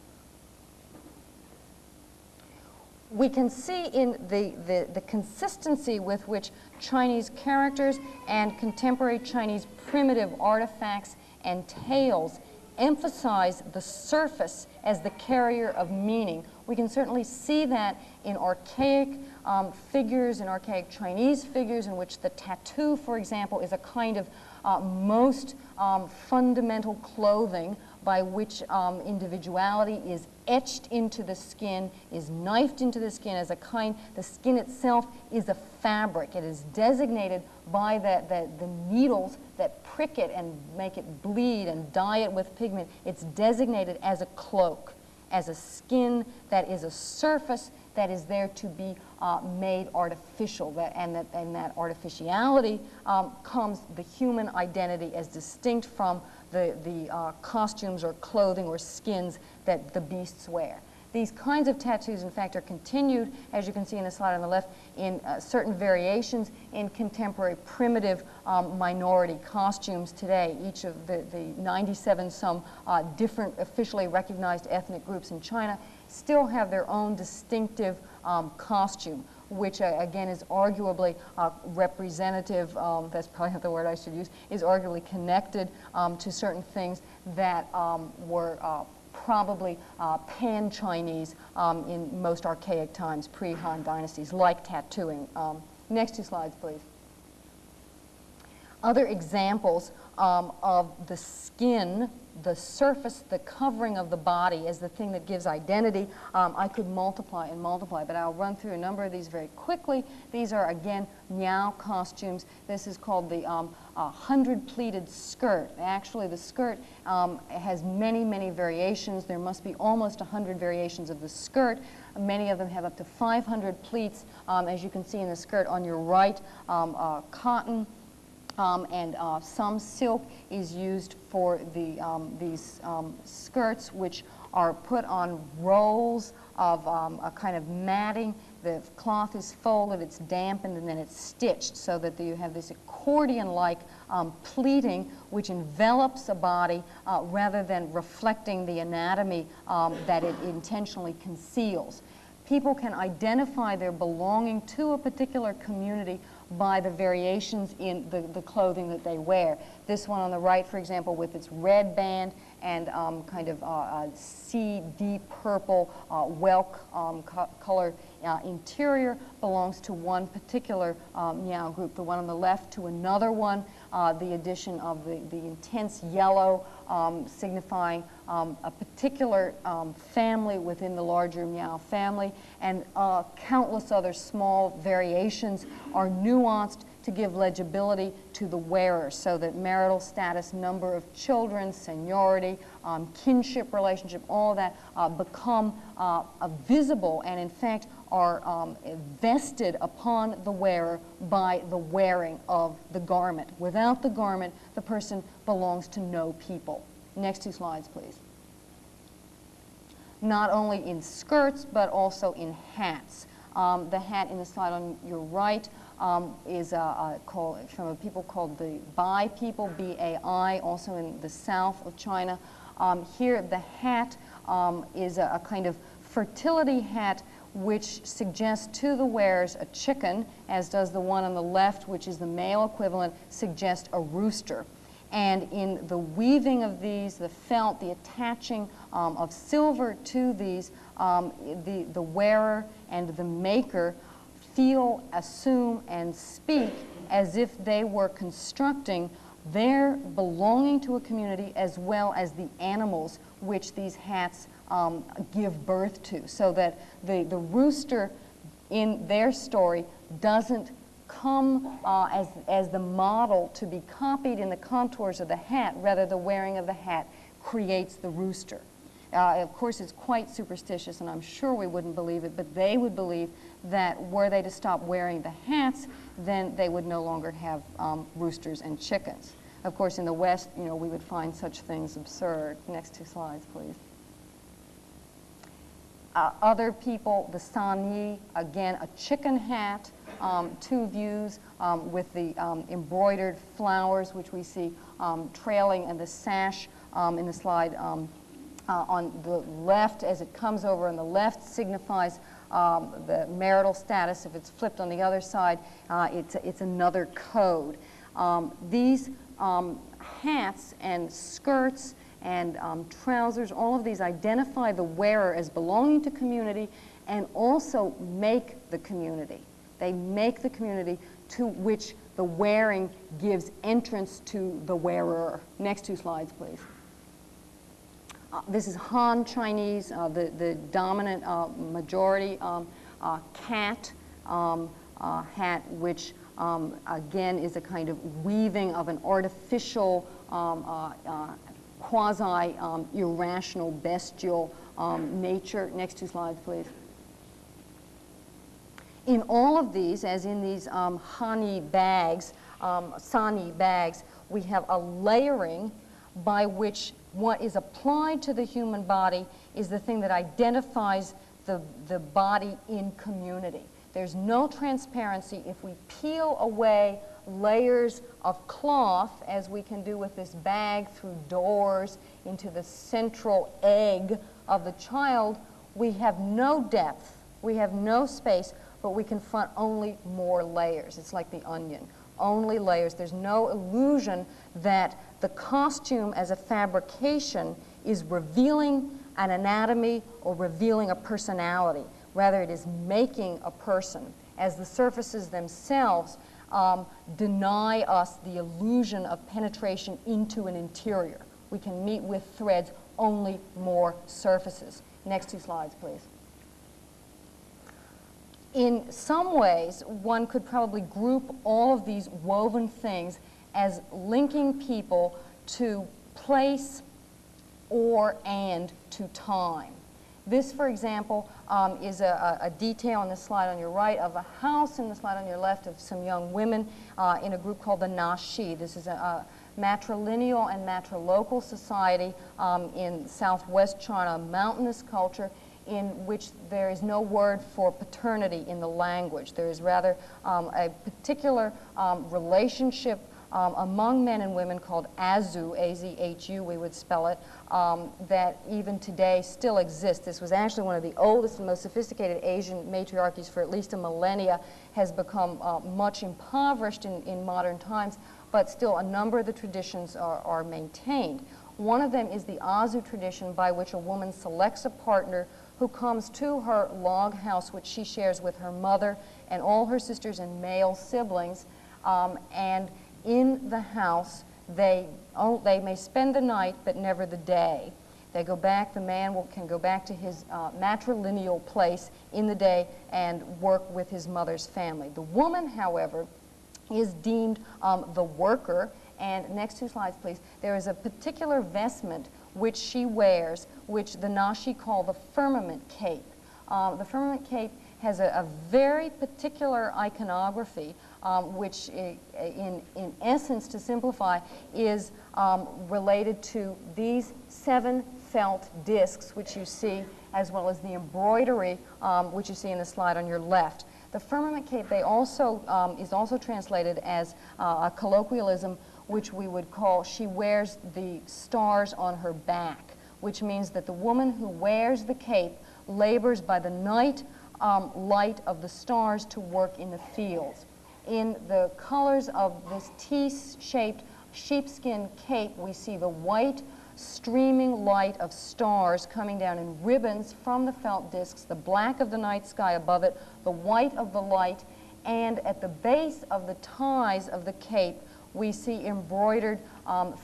We can see in the consistency with which Chinese characters and contemporary Chinese primitive artifacts and tales emphasize the surface as the carrier of meaning. We can certainly see that in archaic figures, in archaic Chinese figures, in which the tattoo, for example, is a kind of most fundamental clothing by which individuality is etched into the skin, is knifed into the skin as a kind, the skin itself is a fabric. It is designated by the needles that prick it and make it bleed and dye it with pigment. It's designated as a cloak, as a skin that is a surface that is there to be made artificial. And that artificiality comes the human identity as distinct from the costumes or clothing or skins that the beasts wear. These kinds of tattoos, in fact, are continued, as you can see in the slide on the left, in certain variations in contemporary primitive minority costumes today. Each of the 97-some different officially recognized ethnic groups in China still have their own distinctive costume. which again is arguably representative, that's probably not the word I should use, is arguably connected to certain things that were probably pan-Chinese in most archaic times, pre-Han dynasties, like tattooing. Next two slides, please. Other examples of the skin, the surface, the covering of the body as the thing that gives identity. I could multiply and multiply, but I'll run through a number of these very quickly. These are, again, Miao costumes. This is called the 100 pleated skirt. Actually, the skirt has many, many variations. There must be almost 100 variations of the skirt. Many of them have up to 500 pleats. As you can see in the skirt on your right, cotton, and some silk is used for these skirts, which are put on rolls of a kind of matting. The cloth is folded, it's dampened, and then it's stitched so that you have this accordion-like pleating which envelops a body rather than reflecting the anatomy that it intentionally conceals. People can identify their belonging to a particular community by the variations in the clothing that they wear. This one on the right, for example, with its red band and kind of sea deep purple whelk color interior belongs to one particular Miao group. The one on the left to another one. The addition of the intense yellow signifying a particular family within the larger Miao family, and countless other small variations are nuanced to give legibility to the wearer, so that marital status, number of children, seniority, kinship relationship, all of that become visible and in fact are vested upon the wearer by the wearing of the garment. Without the garment, the person belongs to no people. Next two slides, please. Not only in skirts, but also in hats. The hat in the slide on your right is from a people called the Bai people, B-A-I, also in the south of China. Here the hat is a kind of fertility hat which suggests to the wearers a chicken, as does the one on the left, which is the male equivalent, suggests a rooster. And in the weaving of these, the felt, the attaching of silver to these, the wearer and the maker feel, assume, and speak as if they were constructing their belonging to a community as well as the animals which these hats give birth to. So that the rooster in their story doesn't come as the model to be copied in the contours of the hat. Rather, the wearing of the hat creates the rooster. Of course, it's quite superstitious, and I'm sure we wouldn't believe it, but they would believe that were they to stop wearing the hats, then they would no longer have roosters and chickens. Of course, in the West, we would find such things absurd. Next two slides, please. Other people, the Sani, again, a chicken hat, two views with the embroidered flowers, which we see trailing, and the sash in the slide on the left, as it comes over on the left, signifies the marital status. If it's flipped on the other side, it's another code. These hats and skirts and trousers, all of these identify the wearer as belonging to community and also make the community. They make the community to which the wearing gives entrance to the wearer. Next two slides, please. This is Han Chinese, the dominant majority cat hat, which again is a kind of weaving of an artificial quasi-irrational, bestial nature. Next two slides, please. In all of these, as in these Hani bags, Sani bags, we have a layering by which what is applied to the human body is the thing that identifies the body in community. There's no transparency. If we peel away layers of cloth, as we can do with this bag through doors into the central egg of the child, we have no depth, we have no space but we confront only more layers. It's like the onion, only layers. There's no illusion that the costume as a fabrication is revealing an anatomy or revealing a personality. Rather, it is making a person, as the surfaces themselves deny us the illusion of penetration into an interior. We can meet with threads only more surfaces. Next 2 slides, please. In some ways, one could probably group all of these woven things as linking people to place and to time. This, for example, is a detail on the slide on your right of a house, and the slide on your left of some young women in a group called the Nashi. This is a matrilineal and matrilocal society in southwest China, a mountainous culture in which there is no word for paternity in the language. There is rather a particular relationship among men and women called Azu, A-Z-H-U, we would spell it, that even today still exists. This was actually one of the oldest and most sophisticated Asian matriarchies for at least a millennia, has become much impoverished in modern times, but still a number of the traditions are maintained. One of them is the Azu tradition, by which a woman selects a partner who comes to her log house, which she shares with her mother and all her sisters and male siblings, and in the house, they may spend the night, but never the day. They go back, the man can go back to his matrilineal place in the day and work with his mother's family. The woman, however, is deemed the worker, and next 2 slides, please. There is a particular vestment which she wears, which the Nashi call the Firmament Cape. The Firmament Cape has a very particular iconography, which in essence, to simplify, is related to these 7 felt discs, which you see, as well as the embroidery, which you see in the slide on your left. The Firmament Cape is also translated as a colloquialism, which we would call, she wears the stars on her back, which means that the woman who wears the cape labors by the night light of the stars to work in the fields. In the colors of this T-shaped sheepskin cape, we see the white streaming light of stars coming down in ribbons from the felt discs, the black of the night sky above it, the white of the light, and at the base of the ties of the cape, we see embroidered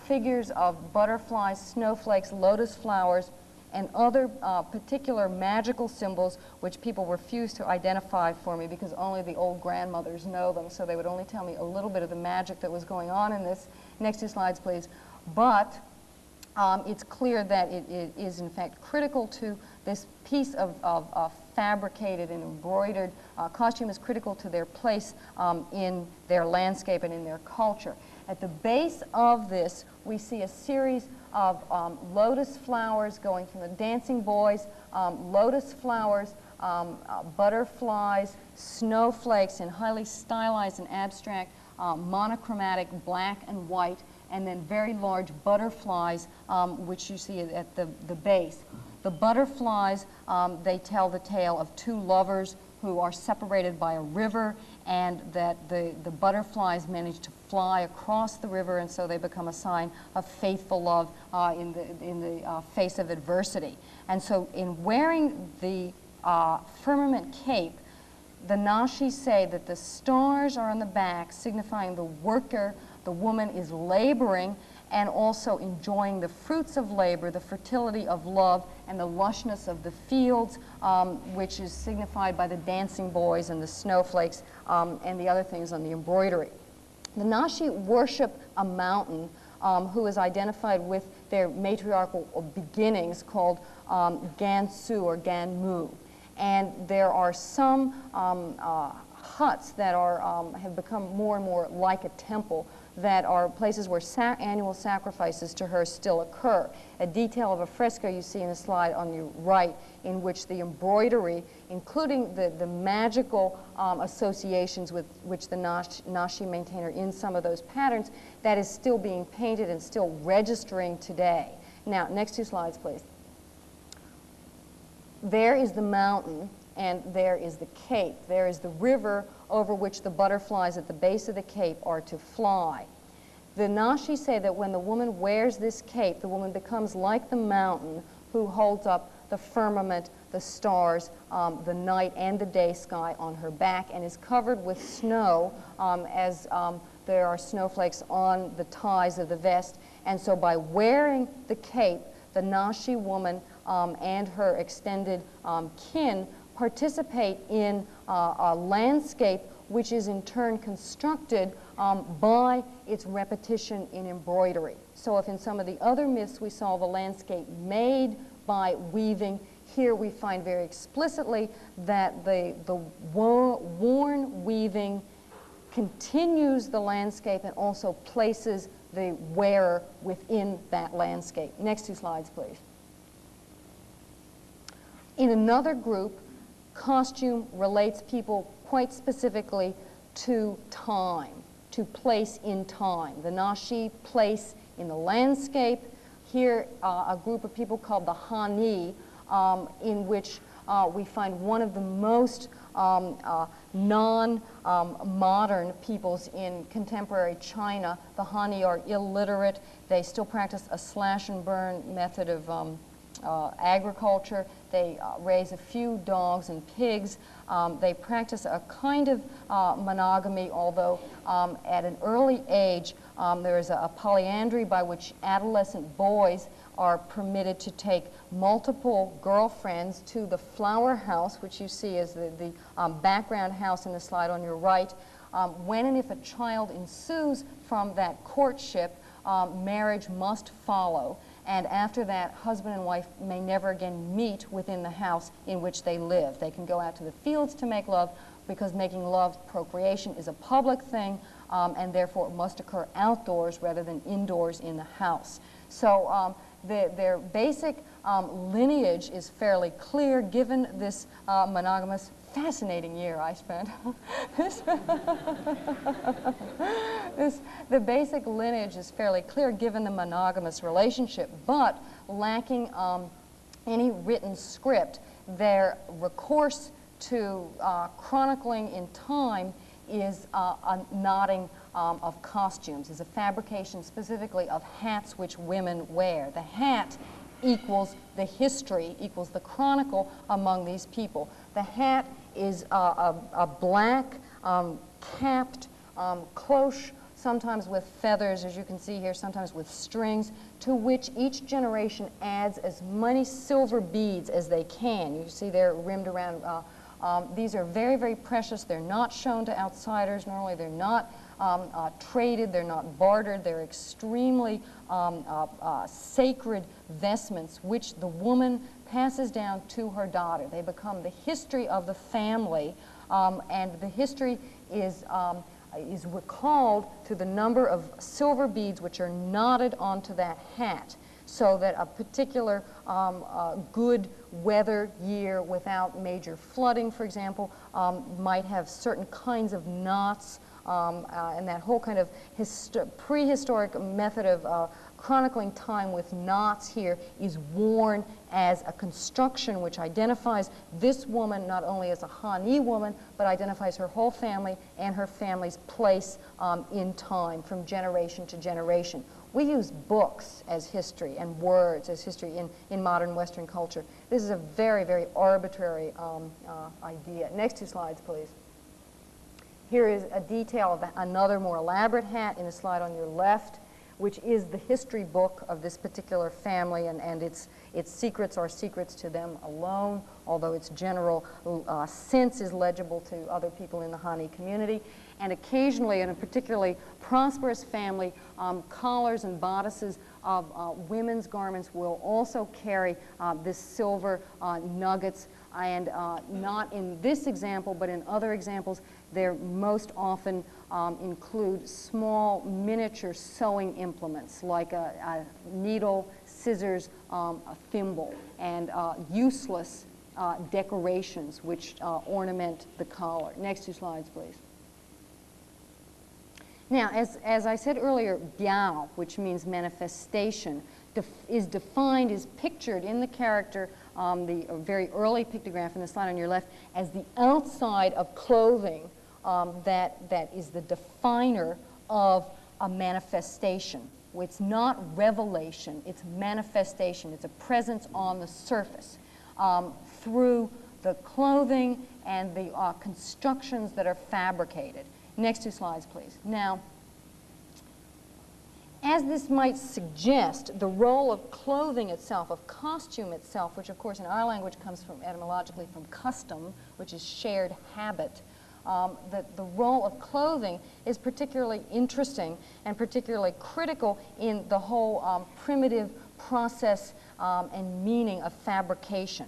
figures of butterflies, snowflakes, lotus flowers, and other particular magical symbols which people refuse to identify for me because only the old grandmothers know them, so they would only tell me a little bit of the magic that was going on in this. Next 2 slides, please. But it's clear that it is in fact critical to this piece of fabricated and embroidered costume is critical to their place in their landscape and in their culture. At the base of this, we see a series of lotus flowers going from the dancing boys, lotus flowers, butterflies, snowflakes in highly stylized and abstract monochromatic black and white, and then very large butterflies, which you see at the base. The butterflies, they tell the tale of 2 lovers who are separated by a river, and that the butterflies manage to fly across the river, and so they become a sign of faithful love in the face of adversity. And so in wearing the Firmament Cape, the Nashi say that the stars are on the back, signifying the worker, the woman is laboring, and also enjoying the fruits of labor, the fertility of love, and the lushness of the fields, which is signified by the dancing boys and the snowflakes and the other things on the embroidery. The Nashi worship a mountain who is identified with their matriarchal beginnings called Gansu or Ganmu. And there are some huts that have become more and more like a temple that are places where annual sacrifices to her still occur. A detail of a fresco you see in the slide on your right, in which the embroidery, including the magical associations with which the Nashi maintain are in some of those patterns, that is still being painted and still registering today. Now, next 2 slides, please. There is the mountain and there is the cape. There is the river over which the butterflies at the base of the cape are to fly. The Nashi say that when the woman wears this cape, the woman becomes like the mountain who holds up the firmament, the stars, the night and the day sky on her back, and is covered with snow as there are snowflakes on the ties of the vest. And so by wearing the cape, the Nashi woman and her extended kin participate in a landscape which is in turn constructed by its repetition in embroidery. So if in some of the other myths we saw the landscape made by weaving, here we find very explicitly that the worn weaving continues the landscape and also places the wearer within that landscape. Next 2 slides, please. In another group, costume relates people quite specifically to time, to place in time. The Nashi place in the landscape. Here, a group of people called the Hani, in which we find one of the most non-modern peoples in contemporary China. The Hani are illiterate. They still practice a slash and burn method of agriculture. They raise a few dogs and pigs. They practice a kind of monogamy, although at an early age there is a polyandry by which adolescent boys are permitted to take multiple girlfriends to the flower house, which you see as the background house in the slide on your right. When and if a child ensues from that courtship, marriage must follow. And after that, husband and wife may never again meet within the house in which they live. They can go out to the fields to make love, because making love, procreation, is a public thing, and therefore it must occur outdoors rather than indoors in the house. So their basic lineage is fairly clear, given this monogamous, fascinating year I spent. The basic lineage is fairly clear given the monogamous relationship, but lacking any written script, their recourse to chronicling in time is a knotting of costumes, is a fabrication specifically of hats which women wear. The hat equals the history, equals the chronicle among these people. The hat is a black capped cloche, sometimes with feathers, as you can see here, sometimes with strings, to which each generation adds as many silver beads as they can. You see they're rimmed around. These are very, very precious. They're not shown to outsiders. Normally they're not traded. They're not bartered. They're extremely sacred vestments which the woman passes down to her daughter. They become the history of the family, and the history is recalled through the number of silver beads which are knotted onto that hat, so that a particular good weather year without major flooding, for example, might have certain kinds of knots, and that whole kind of prehistoric method of chronicling time with knots here is worn as a construction which identifies this woman not only as a Hani woman, but identifies her whole family and her family's place in time from generation to generation. We use books as history and words as history in modern Western culture. This is a very, very arbitrary idea. Next 2 slides, please. Here is a detail of another more elaborate hat in the slide on your left, which is the history book of this particular family, and its secrets are secrets to them alone, although its general sense is legible to other people in the Hani community. And occasionally, in a particularly prosperous family, collars and bodices of women's garments will also carry this silver nuggets, and not in this example, but in other examples, they most often include small miniature sewing implements like a needle, scissors, a thimble, and useless decorations which ornament the collar. Next 2 slides, please. Now, as I said earlier, biao, which means manifestation, is defined, is pictured in the character the very early pictograph in the slide on your left, as the outside of clothing that is the definer of a manifestation. It's not revelation, it's manifestation. It's a presence on the surface through the clothing and the constructions that are fabricated. Next two slides, please. Now, as this might suggest, the role of clothing itself, of costume itself, which of course in our language comes from etymologically from custom, which is shared habit, that the role of clothing is particularly interesting and particularly critical in the whole primitive process and meaning of fabrication.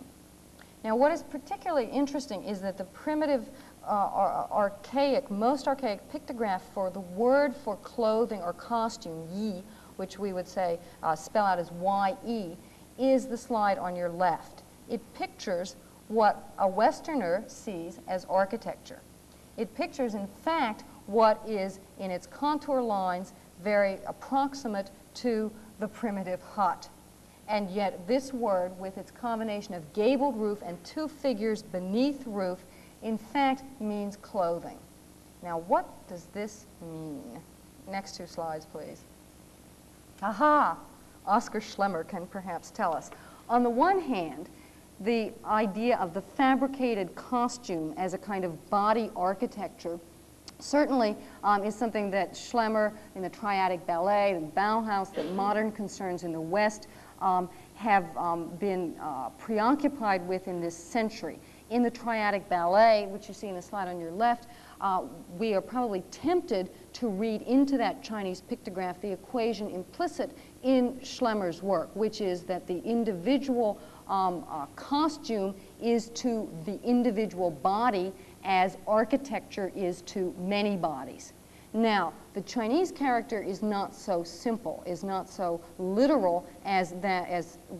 Now, what is particularly interesting is that the primitive, most archaic pictograph for the word for clothing or costume, yi, which we would say spell out as Y-E, is the slide on your left. It pictures what a Westerner sees as architecture. It pictures, in fact, what is, in its contour lines, very approximate to the primitive hut. And yet this word, with its combination of gabled roof and two figures beneath roof, in fact means clothing. Now, what does this mean? Next two slides, please. Aha! Oskar Schlemmer can perhaps tell us. On the one hand, the idea of the fabricated costume as a kind of body architecture certainly is something that Schlemmer in the triadic ballet, the Bauhaus, that modern concerns in the West have been preoccupied with in this century. In the triadic ballet, which you see in the slide on your left, we are probably tempted to read into that Chinese pictograph the equation implicit in Schlemmer's work, which is that the individual costume is to the individual body as architecture is to many bodies. Now, the Chinese character is not so simple, is not so literal as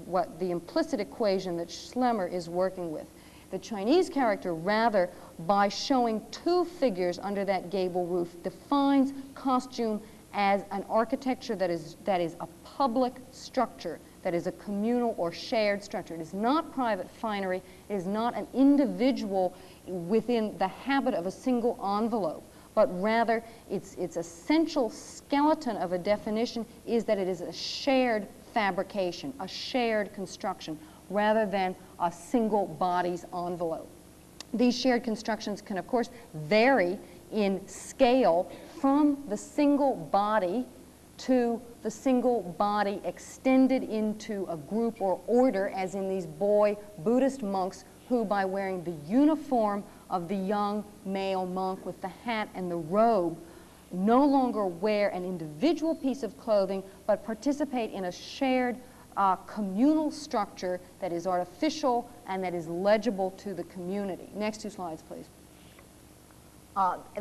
what the implicit equation that Schlemmer is working with. The Chinese character, rather, by showing two figures under that gable roof, defines costume as an architecture that is a public structure, that is a communal or shared structure. It is not private finery. It is not an individual within the habit of a single envelope, but rather its essential skeleton of a definition is that it is a shared fabrication, a shared construction, rather than a single body's envelope. These shared constructions can, of course, vary in scale from the single body to the single body extended into a group or order, as in these boy Buddhist monks who, by wearing the uniform of the young male monk with the hat and the robe, no longer wear an individual piece of clothing, but participate in a shared communal structure that is artificial and that is legible to the community. Next two slides, please.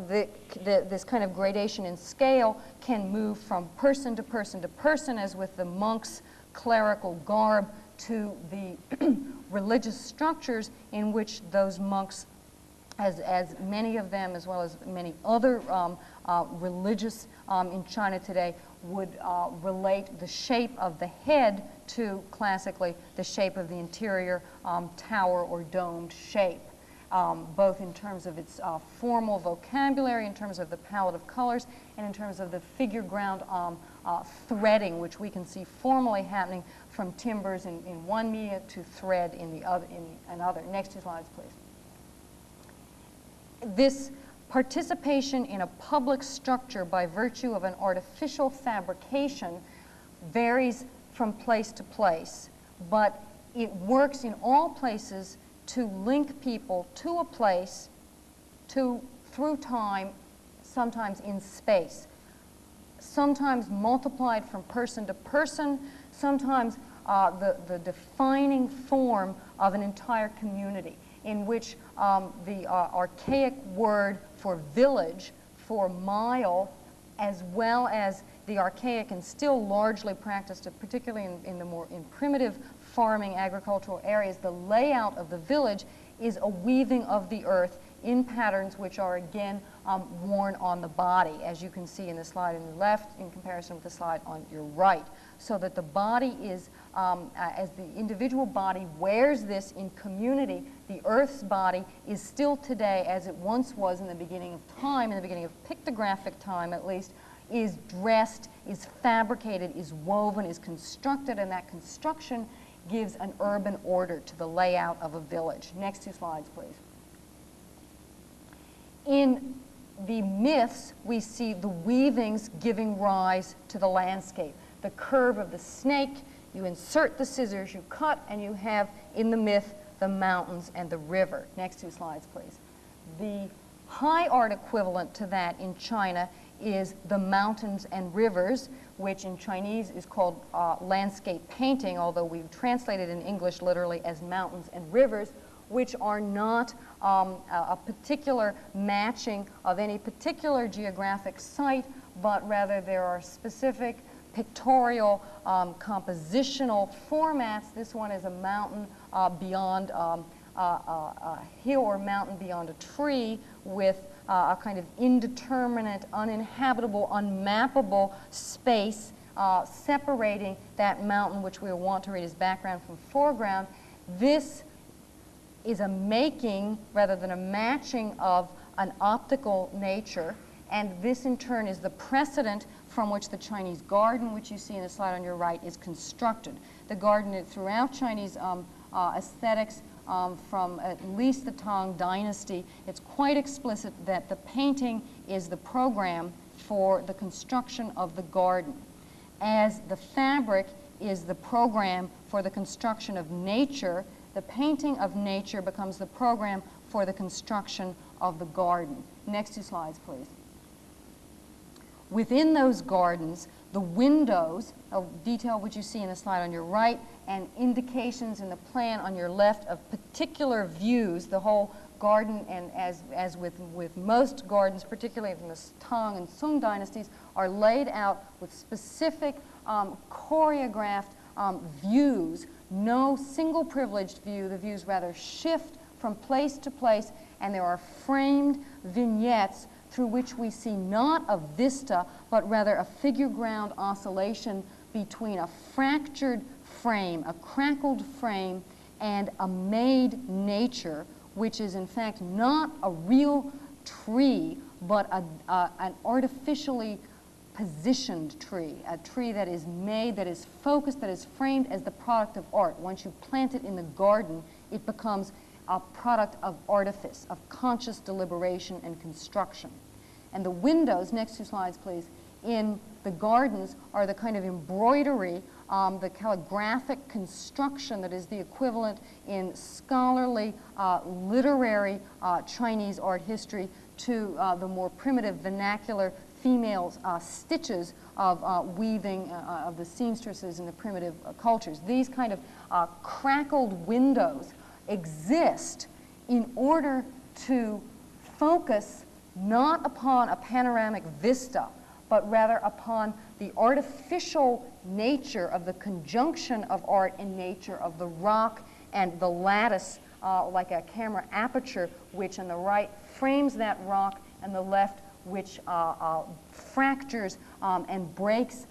This kind of gradation in scale can move from person to person to person, as with the monk's clerical garb, to the religious structures in which those monks, as many of them, as well as many other religious in China today, would relate the shape of the head to, classically, the shape of the interior tower or domed shape, both in terms of its formal vocabulary, in terms of the palette of colors, and in terms of the figure ground threading, which we can see formally happening from timbers in one media to thread in the other. Another. Next two slides, please. This participation in a public structure by virtue of an artificial fabrication varies from place to place, but it works in all places to link people to a place, through time, sometimes in space, sometimes multiplied from person to person, sometimes the defining form of an entire community, in which the archaic word for village, for mile, as well as the archaic and still largely practiced, particularly in primitive farming agricultural areas, the layout of the village is a weaving of the earth in patterns which are again worn on the body, as you can see in the slide on your left in comparison with the slide on your right, so that the body is as the individual body wears this in community, the Earth's body is still today, as it once was in the beginning of time, in the beginning of pictographic time at least, is dressed, is fabricated, is woven, is constructed, and that construction gives an urban order to the layout of a village. Next 2 slides, please. In the myths, we see the weavings giving rise to the landscape. The curve of the snake, you insert the scissors, you cut, and you have, in the myth, the mountains and the river. Next 2 slides, please. The high art equivalent to that in China is the mountains and rivers, which in Chinese is called landscape painting, although we've translated in English literally as mountains and rivers, which are not a particular matching of any particular geographic site, but rather there are specific pictorial, compositional formats. This one is a mountain beyond a hill or mountain beyond a tree with a kind of indeterminate, uninhabitable, unmappable space separating that mountain, which we want to read as background from foreground. This is a making rather than a matching of an optical nature, and this in turn is the precedent from which the Chinese garden, which you see in the slide on your right, is constructed. The garden throughout Chinese aesthetics from at least the Tang Dynasty, it's quite explicit that the painting is the program for the construction of the garden, as the fabric is the program for the construction of nature. The painting of nature becomes the program for the construction of the garden. Next 2 slides, please. Within those gardens, the windows, a detail which you see in the slide on your right, and indications in the plan on your left of particular views, the whole garden, and as with most gardens, particularly from the Tang and Sung dynasties, are laid out with specific choreographed views. No single privileged view. The views rather shift from place to place, and there are framed vignettes through which we see not a vista, but rather a figure ground oscillation between a fractured frame, a crackled frame, and a made nature, which is in fact not a real tree, but an artificially positioned tree, a tree that is made, that is focused, that is framed as the product of art. Once you plant it in the garden, it becomes a product of artifice, of conscious deliberation and construction. And the windows, next 2 slides please, in the gardens are the kind of embroidery, the calligraphic construction that is the equivalent in scholarly, literary Chinese art history to the more primitive vernacular female stitches of weaving of the seamstresses in the primitive cultures. These kind of crackled windows exist in order to focus not upon a panoramic vista, but rather upon the artificial nature of the conjunction of art and nature of the rock and the lattice, like a camera aperture, which on the right frames that rock, and the left which fractures and breaks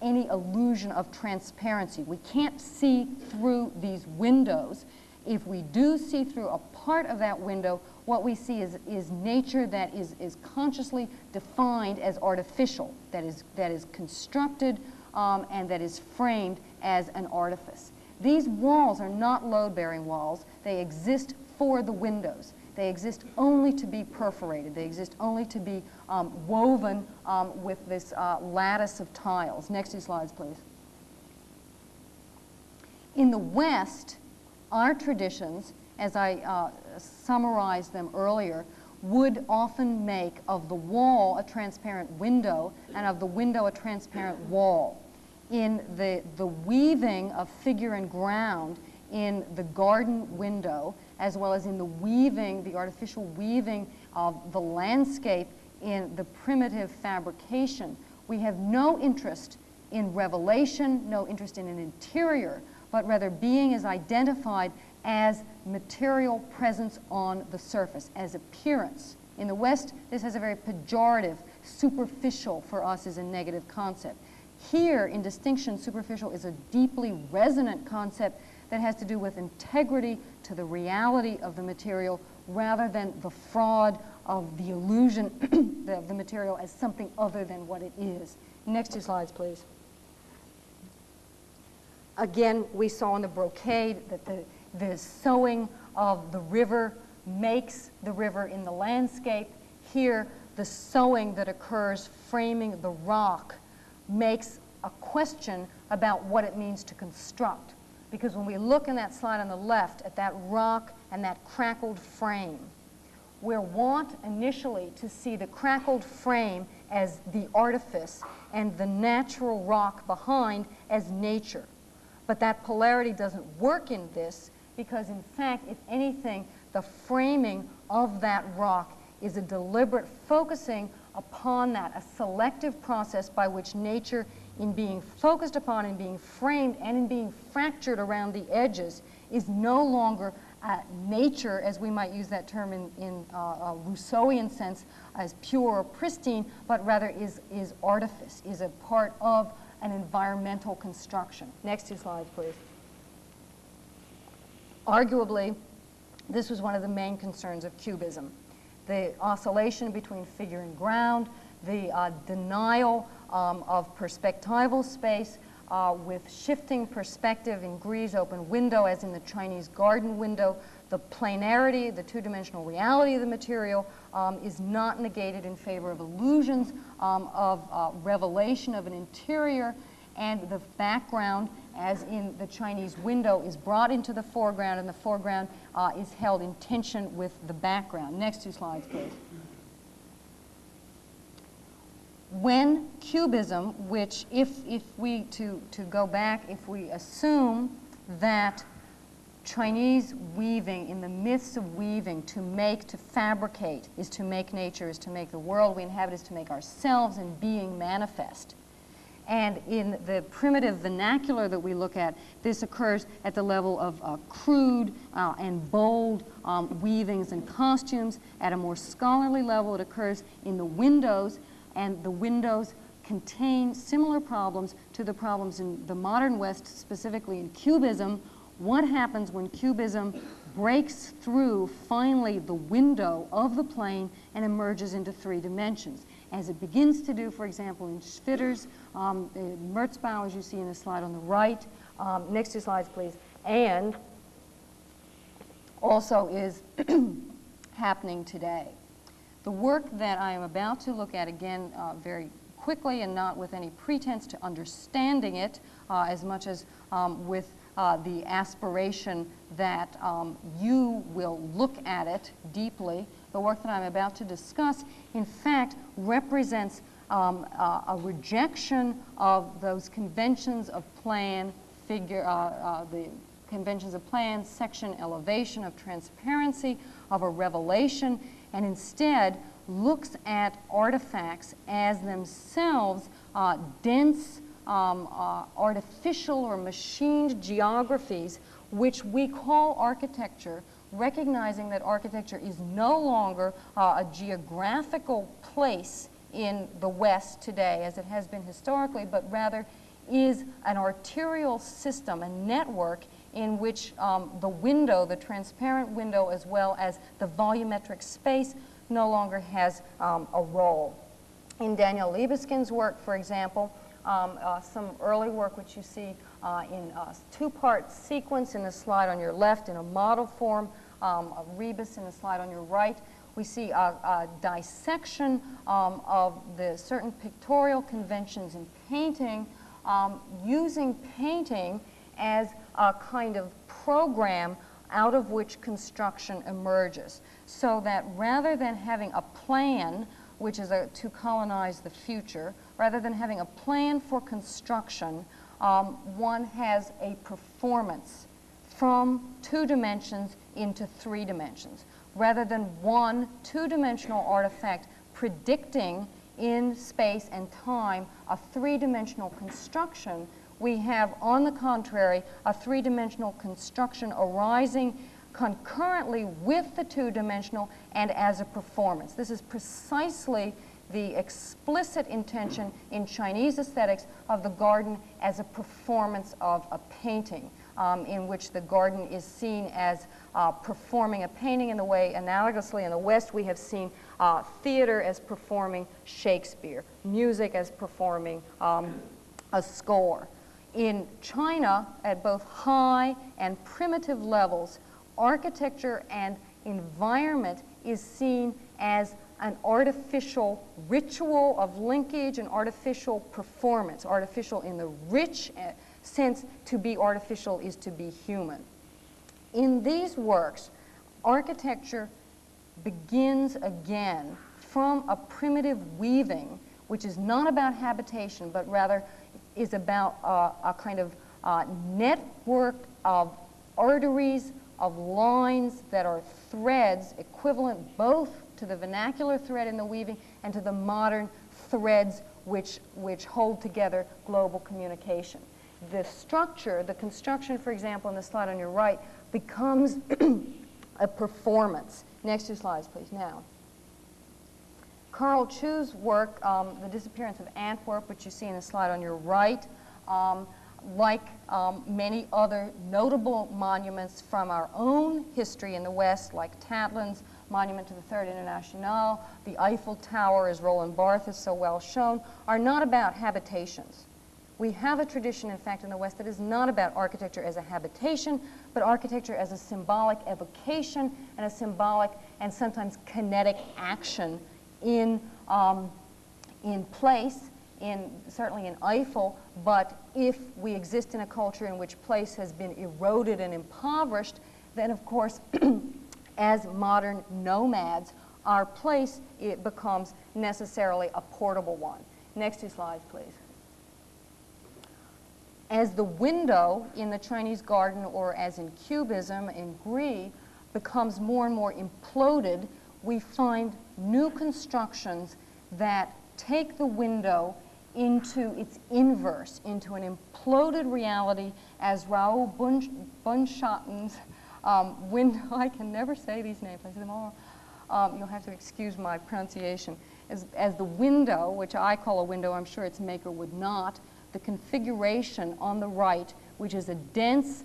any illusion of transparency. We can't see through these windows. If we do see through a part of that window, what we see is nature that is consciously defined as artificial, that is constructed and that is framed as an artifice. These walls are not load-bearing walls. They exist for the windows. They exist only to be perforated. They exist only to be woven with this lattice of tiles. Next 2 slides, please. In the West, our traditions, as I summarized them earlier, would often make of the wall a transparent window and of the window a transparent wall. In the weaving of figure and ground in the garden window, as well as in the weaving, the artificial weaving of the landscape in the primitive fabrication, we have no interest in revelation, no interest in an interior, but rather being is identified as material presence on the surface, as appearance. In the West, this has a very pejorative, superficial, for us is a negative concept. Here, in distinction, superficial is a deeply resonant concept that has to do with integrity to the reality of the material rather than the fraud of the illusion of the material as something other than what it is. Next 2 slides, please. Again, we saw in the brocade that the sewing of the river makes the river in the landscape. Here, the sewing that occurs framing the rock makes a question about what it means to construct. Because when we look in that slide on the left at that rock and that crackled frame, we're wont initially to see the crackled frame as the artifice and the natural rock behind as nature. But that polarity doesn't work in this because, in fact, if anything, the framing of that rock is a deliberate focusing upon that, a selective process by which nature, in being focused upon and being framed and in being fractured around the edges, is no longer nature, as we might use that term in a Rousseauian sense, as pure or pristine, but rather is artifice, is a part of an environmental construction. Next 2 slides, please. Arguably, this was one of the main concerns of Cubism. The oscillation between figure and ground, the denial of perspectival space with shifting perspective in Grie's open window, as in the Chinese garden window. The planarity, the two-dimensional reality of the material is not negated in favor of illusions of revelation of an interior, and the background, as in the Chinese window, is brought into the foreground, and the foreground is held in tension with the background. Next 2 slides, please. When Cubism, which if we, to go back, if we assume that Chinese weaving, in the midst of weaving, to make, to fabricate, is to make nature, is to make the world we inhabit, is to make ourselves and being manifest. And in the primitive vernacular that we look at, this occurs at the level of crude and bold weavings and costumes. At a more scholarly level, it occurs in the windows, and the windows contain similar problems to the problems in the modern West, specifically in Cubism. What happens when Cubism breaks through, finally, the window of the plane and emerges into 3 dimensions? As it begins to do, for example, in Schwitter's, Merzbau, as you see in the slide on the right. Next 2 slides, please. And also is happening today. The work that I am about to look at, again, very quickly and not with any pretense to understanding it, as much as with the aspiration that you will look at it deeply. The work that I'm about to discuss, in fact, represents a rejection of those conventions of plan, figure, the conventions of plan, section, elevation, of transparency, of a revelation, and instead looks at artifacts as themselves dense, artificial or machined geographies, which we call architecture, recognizing that architecture is no longer a geographical place in the West today, as it has been historically, but rather is an arterial system, a network in which the window, the transparent window, as well as the volumetric space, no longer has a role. In Daniel Libeskind's work, for example, some early work which you see in a 2-part sequence in the slide on your left in a model form, of rebus in the slide on your right, we see a dissection of the certain pictorial conventions in painting, using painting as a kind of program out of which construction emerges. So that rather than having a plan, which is to colonize the future, rather than having a plan for construction, one has a performance from 2 dimensions into 3 dimensions. Rather than one 2-dimensional artifact predicting in space and time a 3-dimensional construction, we have, on the contrary, a 3-dimensional construction arising concurrently with the 2-dimensional and as a performance. This is precisely the explicit intention in Chinese aesthetics of the garden as a performance of a painting, in which the garden is seen as performing a painting in the way, analogously in the West, we have seen theater as performing Shakespeare, music as performing a score. In China, at both high and primitive levels, architecture and environment is seen as an artificial ritual of linkage and artificial performance. Artificial in the rich sense, to be artificial is to be human. In these works, architecture begins again from a primitive weaving, which is not about habitation, but rather is about a kind of network of arteries, of lines that are threads equivalent both to the vernacular thread in the weaving and to the modern threads which hold together global communication. The structure, the construction, for example, in the slide on your right, becomes a performance. Next 2 slides, please, now. Carl Chu's work, The Disappearance of Antwerp, which you see in the slide on your right, like many other notable monuments from our own history in the West, like Tatlin's Monument to the Third Internationale, the Eiffel Tower, as Roland Barthes has so well shown, are not about habitations. We have a tradition, in fact, in the West that is not about architecture as a habitation, but architecture as a symbolic evocation and a symbolic and sometimes kinetic action in place, certainly in Eiffel, but if we exist in a culture in which place has been eroded and impoverished, then of course, as modern nomads, our place, it becomes necessarily a portable one. Next 2 slides, please. As the window in the Chinese garden, or as in Cubism in Gris, becomes more and more imploded, we find new constructions that take the window into its inverse, into an imploded reality, as Raoul Bunschatten's window, I can never say these names, I say them all, you'll have to excuse my pronunciation, as the window, which I call a window, I'm sure its maker would not, the configuration on the right, which is a dense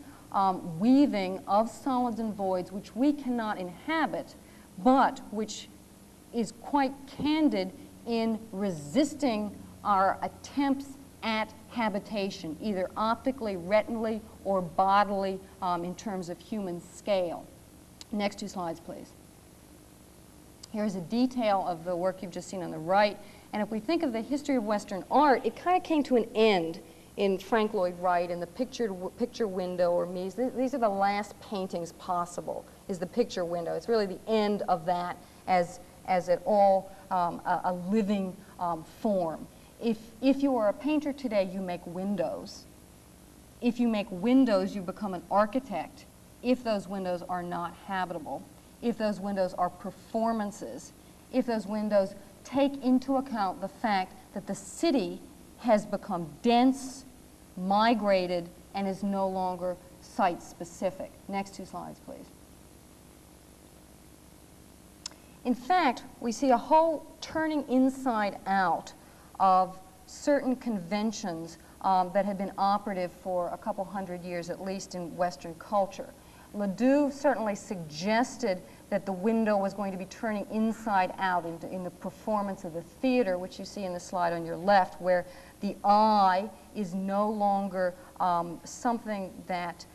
weaving of solids and voids which we cannot inhabit, but which is quite candid in resisting our attempts at habitation, either optically, retinally, or bodily in terms of human scale. Next 2 slides, please. Here's a detail of the work you've just seen on the right. And if we think of the history of Western art, it kind of came to an end in Frank Lloyd Wright and the picture window, or Mies. These are the last paintings possible, is the picture window. It's really the end of that as at all a living form. If you are a painter today, you make windows. If you make windows, you become an architect. If those windows are not habitable, if those windows are performances, if those windows take into account the fact that the city has become dense, migrated, and is no longer site-specific. Next 2 slides, please. In fact, we see a whole turning inside out of certain conventions that have been operative for a couple hundred years, at least in Western culture. Ledoux certainly suggested that the window was going to be turning inside out in the performance of the theater, which you see in the slide on your left, where the eye is no longer something that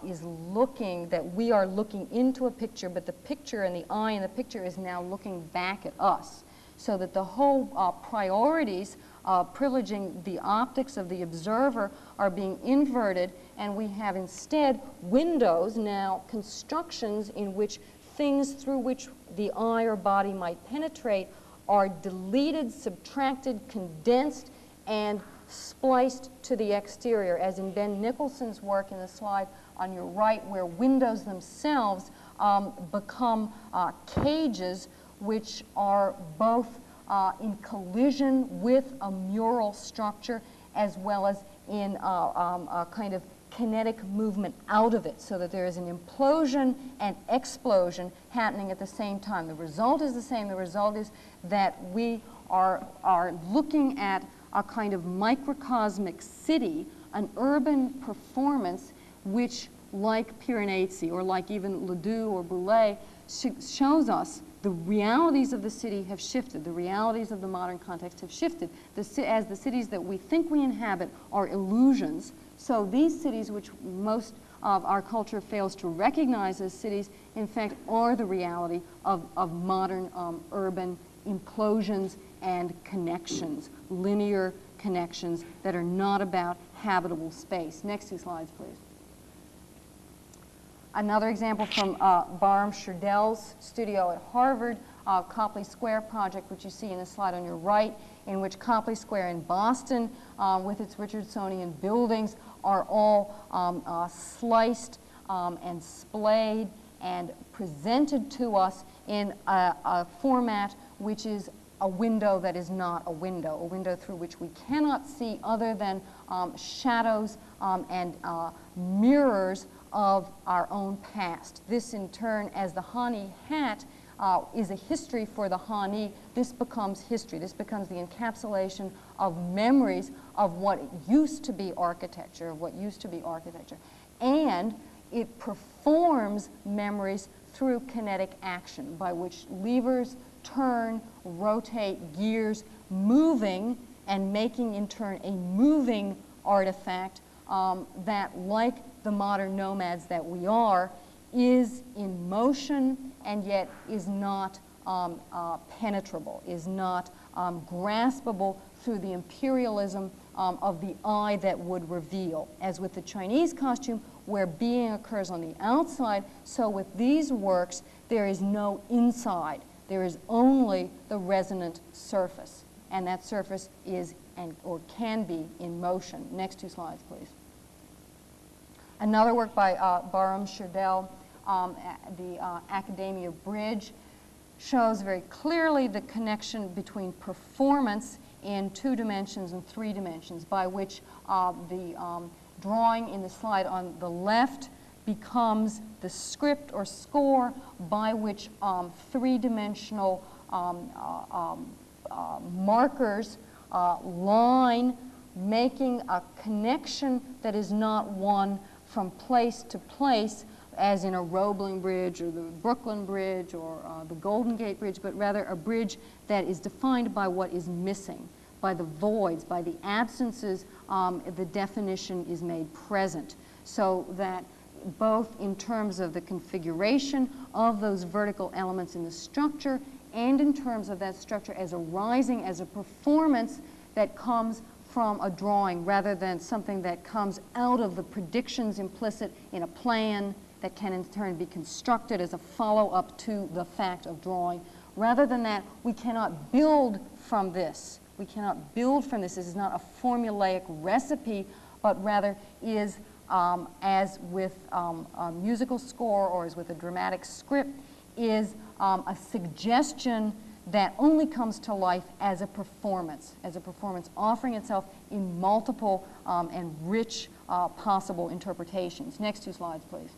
is looking, that we are looking into a picture, but the picture and the eye in the picture is now looking back at us. So that the whole priorities privileging the optics of the observer are being inverted, and we have instead windows now, constructions in which things through which the eye or body might penetrate are deleted, subtracted, condensed, and spliced to the exterior, as in Ben Nicholson's work in the slide on your right, where windows themselves become cages which are both in collision with a mural structure as well as in a kind of kinetic movement out of it, so that there is an implosion and explosion happening at the same time. The result is the same. The result is that we are looking at a kind of microcosmic city, an urban performance which, like Piranesi or like even Ledoux or Boulez, shows us the realities of the city have shifted. The realities of the modern context have shifted. As the cities that we think we inhabit are illusions, so these cities, which most of our culture fails to recognize as cities, in fact, are the reality of modern urban implosions and connections, linear connections that are not about habitable space. Next 2 slides, please. Another example from Barham Scherdel's studio at Harvard, Copley Square project, which you see in the slide on your right, in which Copley Square in Boston, with its Richardsonian buildings, are all sliced and splayed and presented to us in a format which is a window that is not a window through which we cannot see other than shadows and mirrors of our own past. This in turn, as the Hani hat is a history for the Hani, this becomes history. This becomes the encapsulation of memories of what used to be architecture, And it performs memories through kinetic action, by which levers turn, rotate, gears, moving and making in turn a moving artifact that, like the modern nomads that we are, is in motion and yet is not penetrable, is not graspable through the imperialism of the eye that would reveal. As with the Chinese costume, where being occurs on the outside, so with these works, there is no inside. There is only the resonant surface, and that surface is or can be in motion. Next 2 slides, please. Another work by Barham Scherdel, the Accademia Bridge, shows very clearly the connection between performance in 2 dimensions and 3 dimensions, by which the drawing in the slide on the left becomes the script or score by which 3-dimensional markers line, making a connection that is not one from place to place, as in a Roebling Bridge or the Brooklyn Bridge or the Golden Gate Bridge, but rather a bridge that is defined by what is missing, by the voids, by the absences. The definition is made present, so that both in terms of the configuration of those vertical elements in the structure and in terms of that structure as arising as a performance that comes from a drawing rather than something that comes out of the predictions implicit in a plan that can in turn be constructed as a follow-up to the fact of drawing. Rather than that, we cannot build from this. We cannot build from this. This is not a formulaic recipe, but rather is, as with a musical score or as with a dramatic script, is a suggestion that only comes to life as a performance offering itself in multiple and rich possible interpretations. Next 2 slides, please.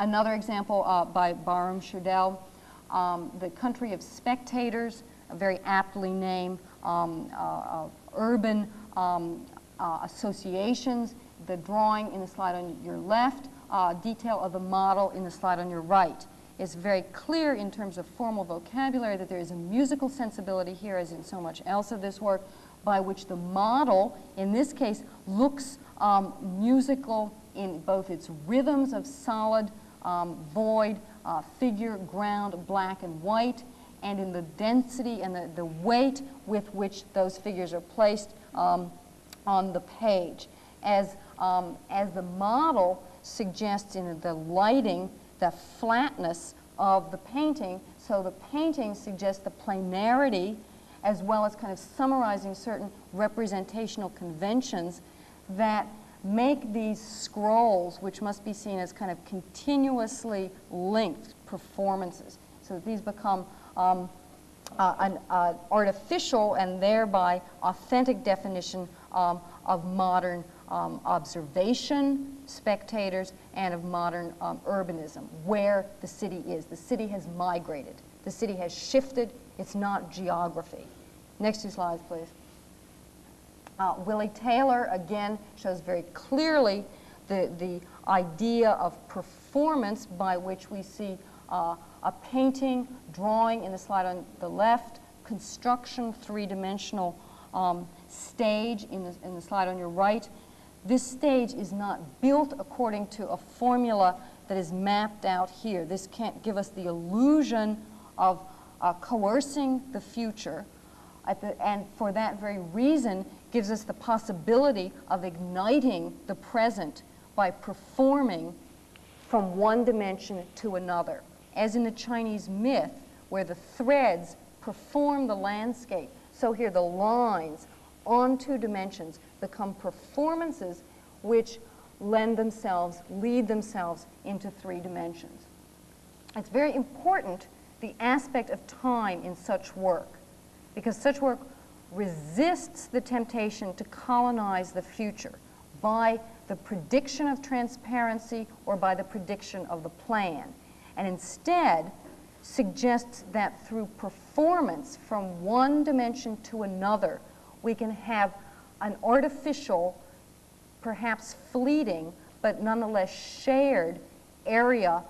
Another example by Barham Scherdel, The Country of Spectators, a very aptly named urban associations. The drawing in the slide on your left, detail of the model in the slide on your right. It's very clear in terms of formal vocabulary that there is a musical sensibility here, as in so much else of this work, by which the model, in this case, looks musical in both its rhythms of solid, void, figure, ground, black and white, and in the density and the weight with which those figures are placed on the page. As the model suggests in the lighting, the flatness of the painting, so the painting suggests the planarity as well as kind of summarizing certain representational conventions that make these scrolls, which must be seen as kind of continuously linked performances, so that these become an artificial and thereby authentic definition of modern observation, spectators, and of modern urbanism, where the city is. The city has migrated. The city has shifted. It's not geography. Next 2 slides, please. Willie Taylor, again, shows very clearly the idea of performance by which we see a painting, drawing in the slide on the left, construction, 3-dimensional stage in the slide on your right. This stage is not built according to a formula that is mapped out here. This can't give us the illusion of coercing the future, and for that very reason gives us the possibility of igniting the present by performing from one dimension to another. As in the Chinese myth, where the threads perform the landscape, so here the lines on 2 dimensions become performances which lead themselves into 3 dimensions. It's very important, the aspect of time in such work, because such work resists the temptation to colonize the future by the prediction of transparency or by the prediction of the plan, and instead suggests that through performance from one dimension to another, we can have an artificial, perhaps fleeting, but nonetheless shared area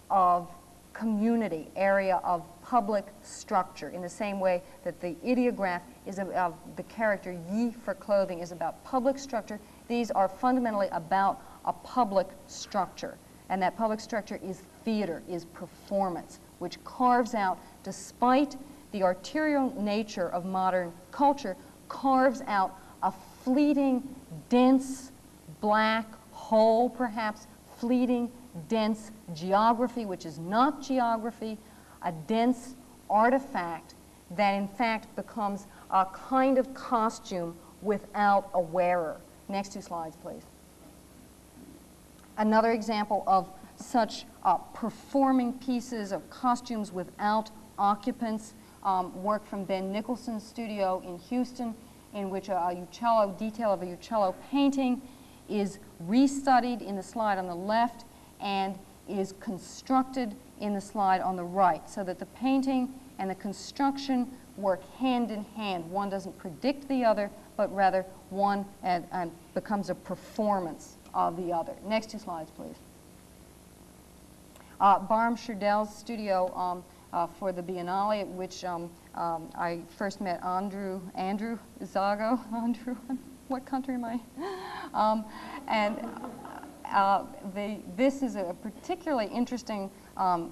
of community, area of public structure, in the same way that the ideograph is of the character Yi for clothing is about public structure. These are fundamentally about a public structure, and that public structure is theater, is performance, which carves out, despite the arterial nature of modern culture, carves out a fleeting, dense, black hole, perhaps fleeting, dense geography, which is not geography, a dense artifact that in fact becomes a kind of costume without a wearer. Next 2 slides, please. Another example of such performing pieces of costumes without occupants, work from Ben Nicholson's studio in Houston, in which a Uccello detail of a Uccello painting is restudied in the slide on the left and is constructed in the slide on the right, so that the painting and the construction work hand in hand. One doesn't predict the other, but rather one becomes a performance of the other. Next 2 slides, please. Barham Scherdel's studio for the Biennale, at which I first met Andrew Zago. Andrew, what country am I? This is a particularly interesting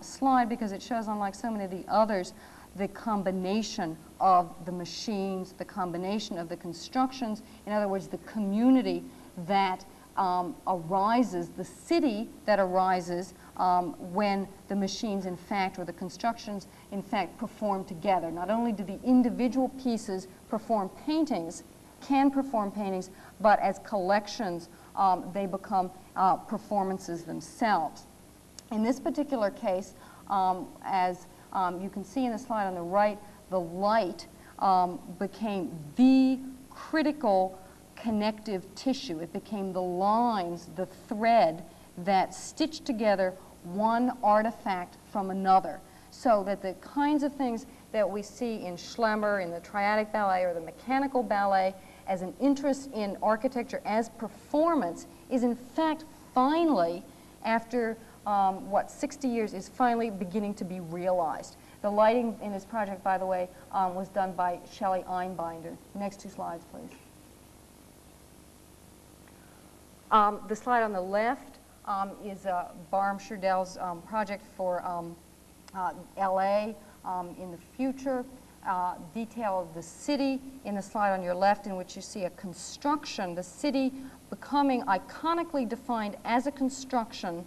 slide because it shows, unlike so many of the others, the combination of the machines, the combination of the constructions, in other words, the community that arises, the city that arises when the machines, in fact, or the constructions, in fact, perform together. Not only do the individual pieces perform paintings, can perform paintings, but as collections, they become performances themselves. In this particular case, as you can see in the slide on the right, the light became the critical connective tissue. It became the lines, the thread that stitched together one artifact from another, so that the kinds of things that we see in Schlemmer, in the triadic ballet or the mechanical ballet, as an interest in architecture as performance, is in fact finally, after 60 years, is finally beginning to be realized. The lighting in this project, by the way, was done by Shelley Einbinder. Next 2 slides, please. The slide on the left is Barham Scherdel's project for LA in the future. Detail of the city in the slide on your left, in which you see a construction, the city becoming iconically defined as a construction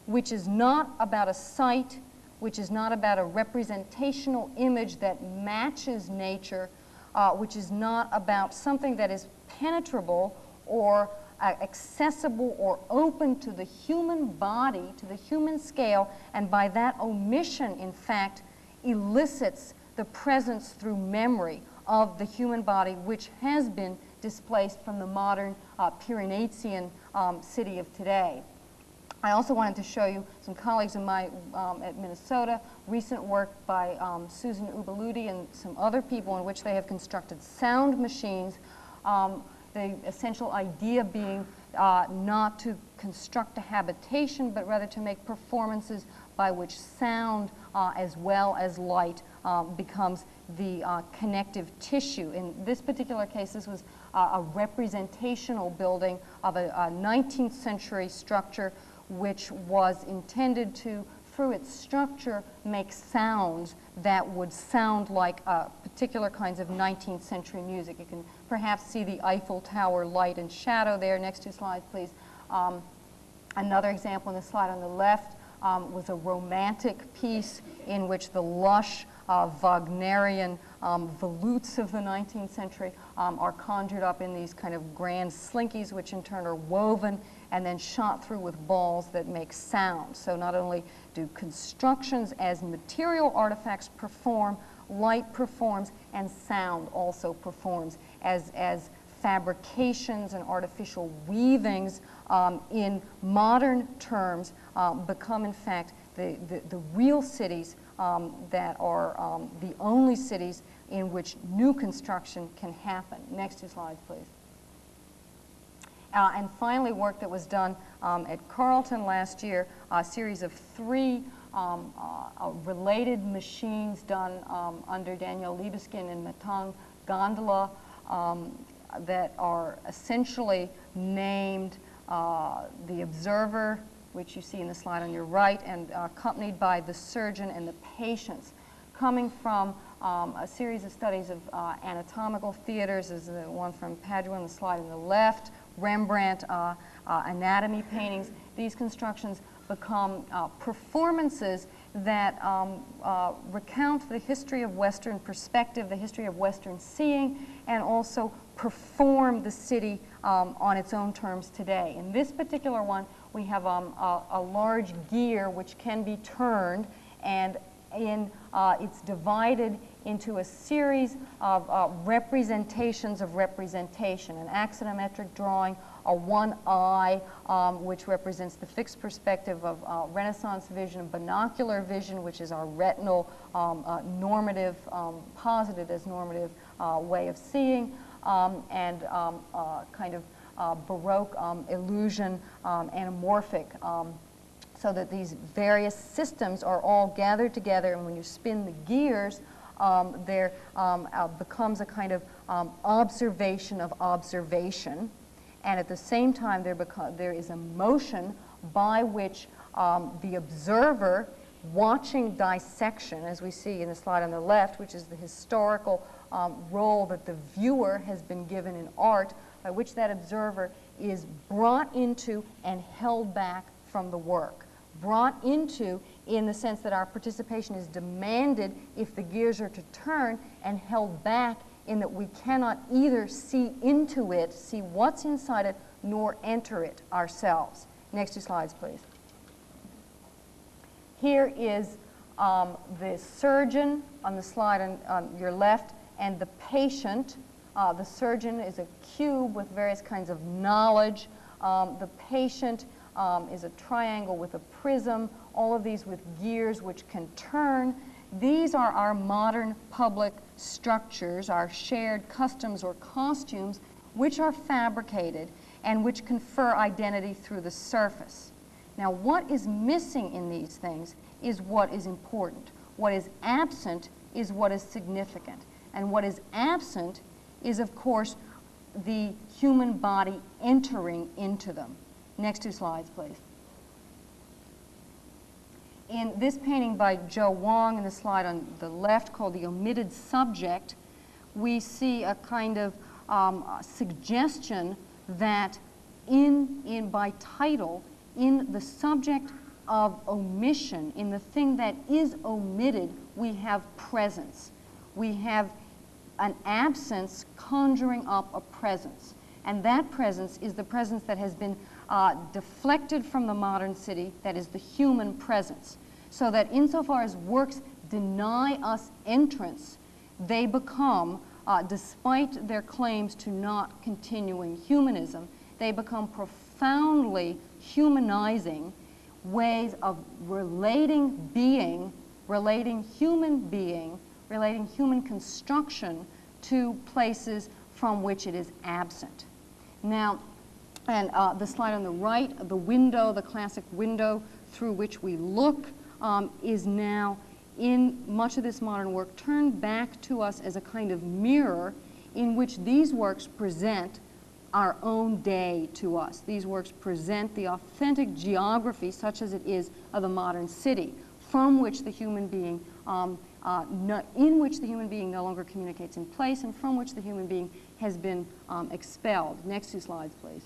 which is not about a site, which is not about a representational image that matches nature, which is not about something that is penetrable or accessible or open to the human body, to the human scale, and by that omission, in fact, elicits the presence through memory of the human body, which has been displaced from the modern Piranesian city of today. I also wanted to show you some colleagues of mine at Minnesota, recent work by Susan Ubaludi and some other people in which they have constructed sound machines. The essential idea being not to construct a habitation, but rather to make performances by which sound as well as light becomes the connective tissue. In this particular case, this was a representational building of a 19th century structure which was intended to, through its structure, make sounds that would sound like particular kinds of 19th century music. You can perhaps see the Eiffel Tower light and shadow there. Next 2 slides, please. Another example on the slide on the left was a romantic piece in which the lush Wagnerian volutes of the 19th century are conjured up in these kind of grand slinkies, which in turn are woven and then shot through with balls that make sound. So not only do constructions as material artifacts perform, light performs, and sound also performs as fabrications and artificial weavings in modern terms become in fact the real cities that are the only cities in which new construction can happen. Next 2 slides, please. And finally, work that was done at Carleton last year, a series of 3 related machines done under Daniel Libeskind and Matang Gondola that are essentially named the Observer, which you see in the slide on your right, and accompanied by the surgeon and the patients. Coming from a series of studies of anatomical theaters, is the one from Padua on the slide on the left, Rembrandt anatomy paintings. These constructions become performances that recount the history of Western perspective, the history of Western seeing, and also perform the city on its own terms today. In this particular one, we have a large gear which can be turned, and it's divided into a series of representations of representation, an axonometric drawing, a one eye, which represents the fixed perspective of Renaissance vision, and binocular vision, which is our retinal normative, posited as normative way of seeing, and kind of Baroque illusion, anamorphic, so that these various systems are all gathered together, and when you spin the gears, there becomes a kind of observation of observation, and at the same time there is a motion by which the observer, watching dissection, as we see in the slide on the left, which is the historical role that the viewer has been given in art, by which that observer is brought into and held back from the work. Brought into in the sense that our participation is demanded if the gears are to turn, and held back in that we cannot either see into it, see what's inside it, nor enter it ourselves. Next 2 slides, please. Here is the surgeon on the slide on your left, and the patient. The surgeon is a cube with various kinds of knowledge. The patient is a triangle with a prism, all of these with gears which can turn. These are our modern public structures, our shared customs or costumes, which are fabricated and which confer identity through the surface. Now, what is missing in these things is what is important. What is absent is what is significant. And what is absent is, of course, the human body entering into them. Next 2 slides, please. In this painting by Joe Wong, in the slide on the left called The Omitted Subject, we see a kind of suggestion that by title, in the subject of omission, in the thing that is omitted, we have presence. We have an absence conjuring up a presence. And that presence is the presence that has been deflected from the modern city, that is the human presence. So that insofar as works deny us entrance, they become, despite their claims to not continuing humanism, they become profoundly humanizing ways of relating being, relating human construction to places from which it is absent. Now, and the slide on the right, the window, the classic window through which we look, is now, in much of this modern work, turned back to us as a kind of mirror in which these works present our own day to us. These works present the authentic geography, such as it is, of the modern city, from which the human being, in which the human being no longer communicates in place, and from which the human being has been expelled. Next two slides, please.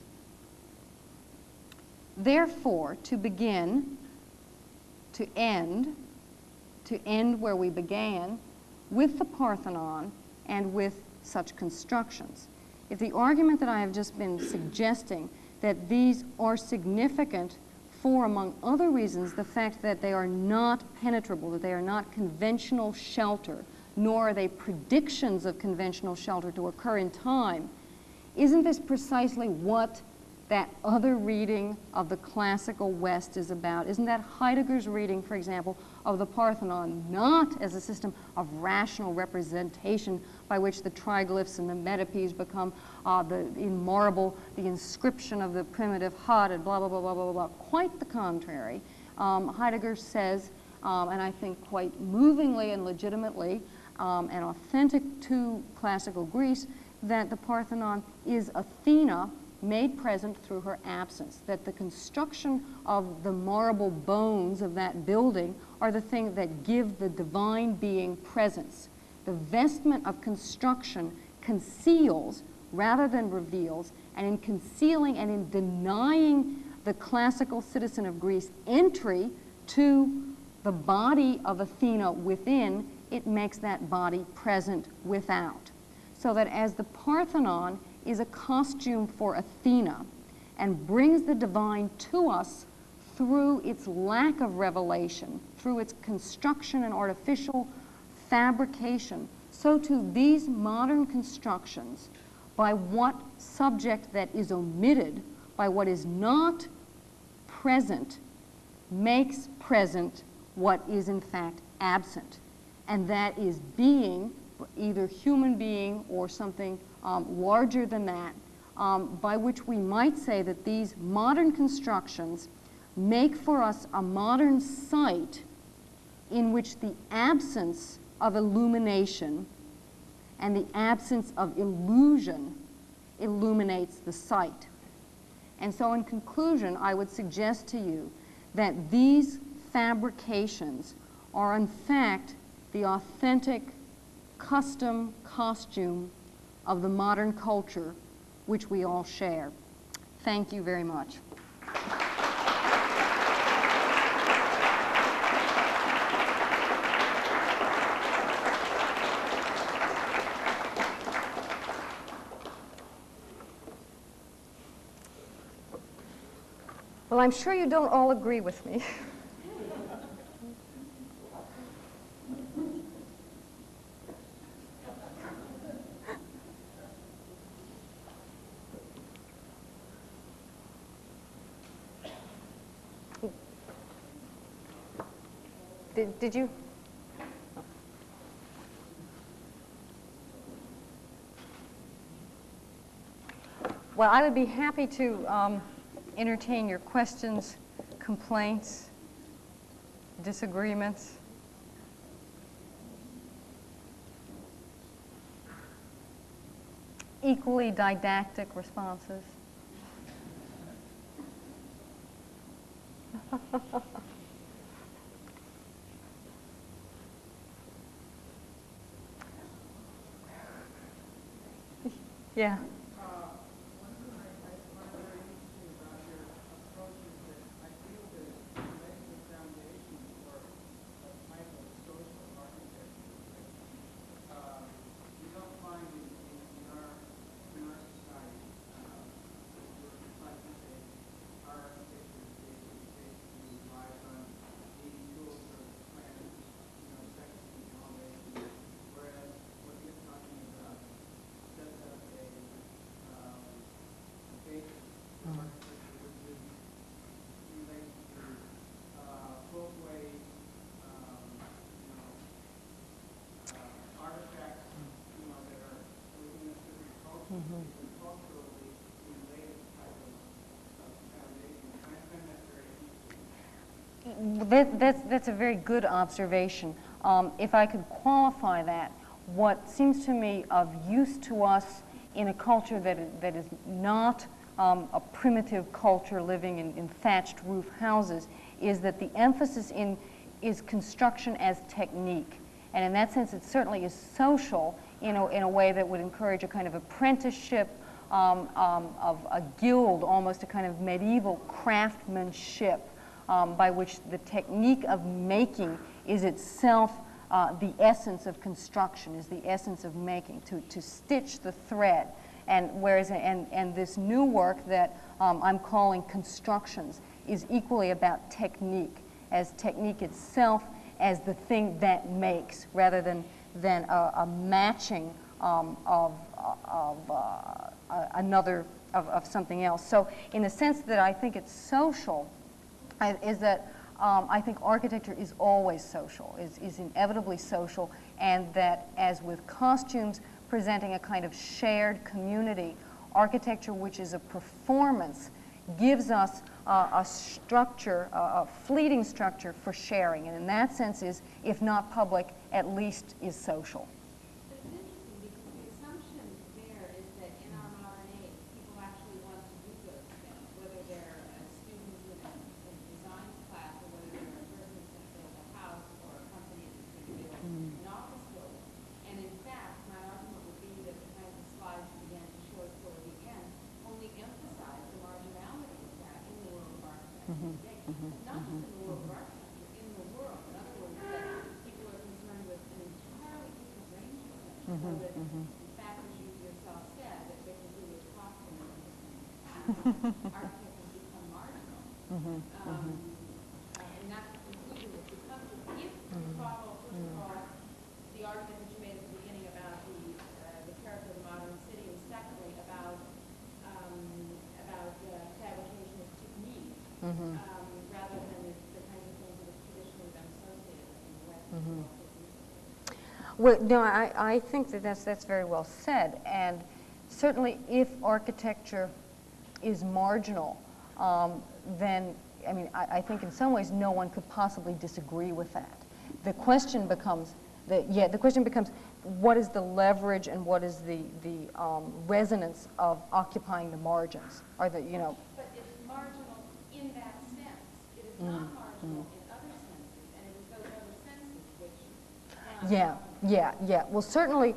Therefore, to begin, to end where we began, with the Parthenon and with such constructions. If the argument that I have just been suggesting, that these are significant for, among other reasons, the fact that they are not penetrable, that they are not conventional shelter, nor are they predictions of conventional shelter to occur in time, isn't this precisely what that other reading of the classical West is about? Isn't that Heidegger's reading, for example, of the Parthenon, not as a system of rational representation by which the triglyphs and the metopes become in marble, the inscription of the primitive hut, and blah, blah, blah, blah, blah, blah. Quite the contrary. Heidegger says, and I think quite movingly and legitimately, and authentic to classical Greece, that the Parthenon is Athena made present through her absence, that the construction of the marble bones of that building are the thing that give the divine being presence. The vestment of construction conceals rather than reveals, and in concealing and in denying the classical citizen of Greece entry to the body of Athena within, it makes that body present without. So that as the Parthenon is a costume for Athena and brings the divine to us through its lack of revelation, through its construction and artificial fabrication, so too these modern constructions, by what subject that is omitted, by what is not present, makes present what is in fact absent. And that is being, either human being or something larger than that, by which we might say that these modern constructions make for us a modern site in which the absence of illumination and the absence of illusion illuminates the site. And so in conclusion, I would suggest to you that these fabrications are in fact the authentic costume of the modern culture which we all share. Thank you very much. Well, I'm sure you don't all agree with me. Did you? Well, I would be happy to entertain your questions, complaints, disagreements. Equally didactic responses. Yeah. culturally related type of foundation. I find that very That's a very good observation. If I could qualify that, what seems to me of use to us in a culture that is not a primitive culture living in thatched roof houses is that the emphasis is construction as technique. And in that sense, it certainly is social in a way that would encourage a kind of apprenticeship of a guild, almost a kind of medieval craftsmanship by which the technique of making is itself the essence of construction, is the essence of making, to stitch the thread. And whereas, and this new work that I'm calling constructions is equally about technique, as technique itself as the thing that makes, rather than a matching of something else. So in the sense that I think it's social, is that I think architecture is always social, is inevitably social, and that as with costumes presenting a kind of shared community, architecture which is a performance gives us a structure, a fleeting structure for sharing, and in that sense is, if not public, at least is social. It's interesting because the assumption there is that in our modern age, people actually want to do those things, whether they're a student in a design class or whether they're a person who's going to build a house or a company that's going to build an office building. And in fact, my argument would be that the kinds of slides you began to show toward the end only emphasize the marginality of that in the world of architecture today. Not just in the world of architecture, in the world. In other words, that people are concerned with an entirely different range of things. So that, in fact, as you yourself said, that they can do with costume architecture has become marginal. And that's the conclusion that's become. If you follow, first of all, the argument that you made at the beginning about the character of the modern city, and secondly about fabrication as technique, rather than the kinds of things that have traditionally been associated in the Western world. Well, no, I think that that's very well said, and certainly if architecture is marginal, then, I mean, I think in some ways no one could possibly disagree with that. The question becomes, what is the leverage and what is the resonance of occupying the margins? Or the, you know. But it's marginal in that sense. It is not marginal in other senses, and it is those other senses which... Yeah. Well, certainly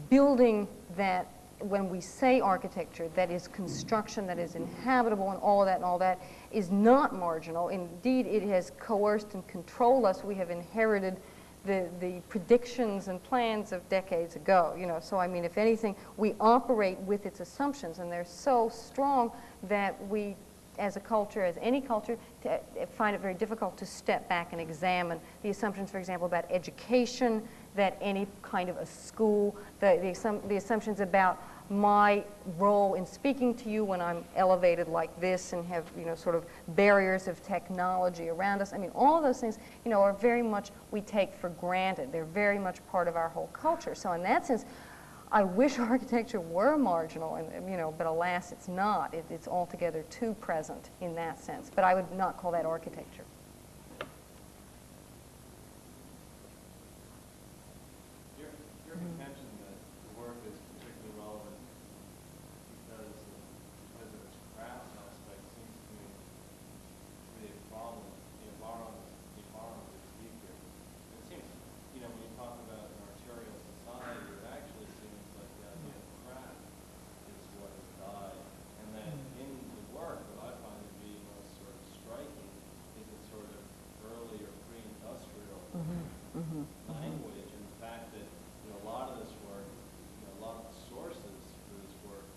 building that, when we say architecture, that is construction, that is inhabitable and all that is not marginal. Indeed, it has coerced and controlled us. We have inherited the predictions and plans of decades ago, you know. So, I mean, if anything, we operate with its assumptions, and they're so strong that we, as a culture, as any culture, find it very difficult to step back and examine the assumptions, for example, about education, that any kind of a school, the assumptions about my role in speaking to you when I'm elevated like this and have, you know, sort of barriers of technology around us. I mean, all of those things, you know, are very much, we take for granted. They're very much part of our whole culture. So in that sense, I wish architecture were marginal, and, you know, but alas, it's not. It's altogether too present in that sense. But I would not call that architecture. Your contention that the work is particularly relevant because of its craft aspect seems to me to be a problem. The environment is deep here. It seems, you know, when you talk about an arterial society, it actually seems like the idea of craft is what has died. And then in the work, what I find to be most sort of striking is the sort of early or pre-industrial language, and the fact that, you know, a lot of this work, you know, a lot of the sources for this work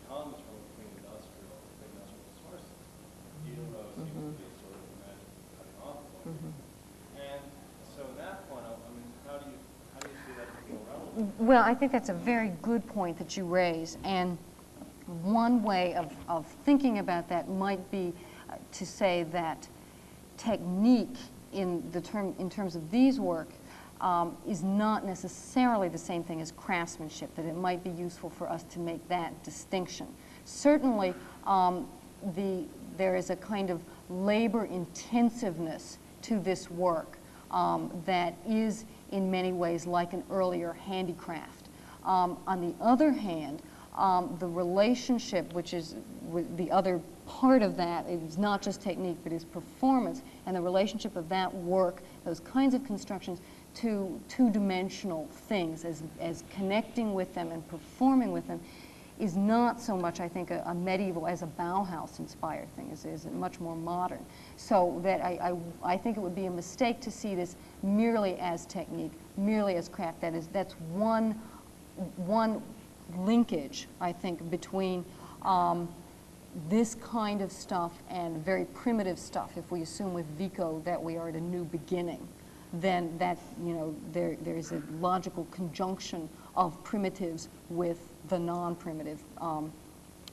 comes from pre-industrial sources. Euro seems to be sort of the magic cutting off point. And so at that point, I mean, how do you see that being relevant? Well, I think that's a very good point that you raise, and one way of thinking about that might be to say that technique in terms of these work is not necessarily the same thing as craftsmanship, that it might be useful for us to make that distinction. Certainly, there is a kind of labor intensiveness to this work that is in many ways like an earlier handicraft. On the other hand, the relationship, which is the other part of that, is not just technique but is performance, and the relationship of that work, those kinds of constructions, to two-dimensional things as connecting with them and performing with them is not so much, I think, a medieval as a Bauhaus-inspired thing, is much more modern. So that I think it would be a mistake to see this merely as technique, merely as craft. That's one linkage, I think, between this kind of stuff and very primitive stuff. If we assume with Vico that we are at a new beginning, then that, there is a logical conjunction of primitives with the non-primitive.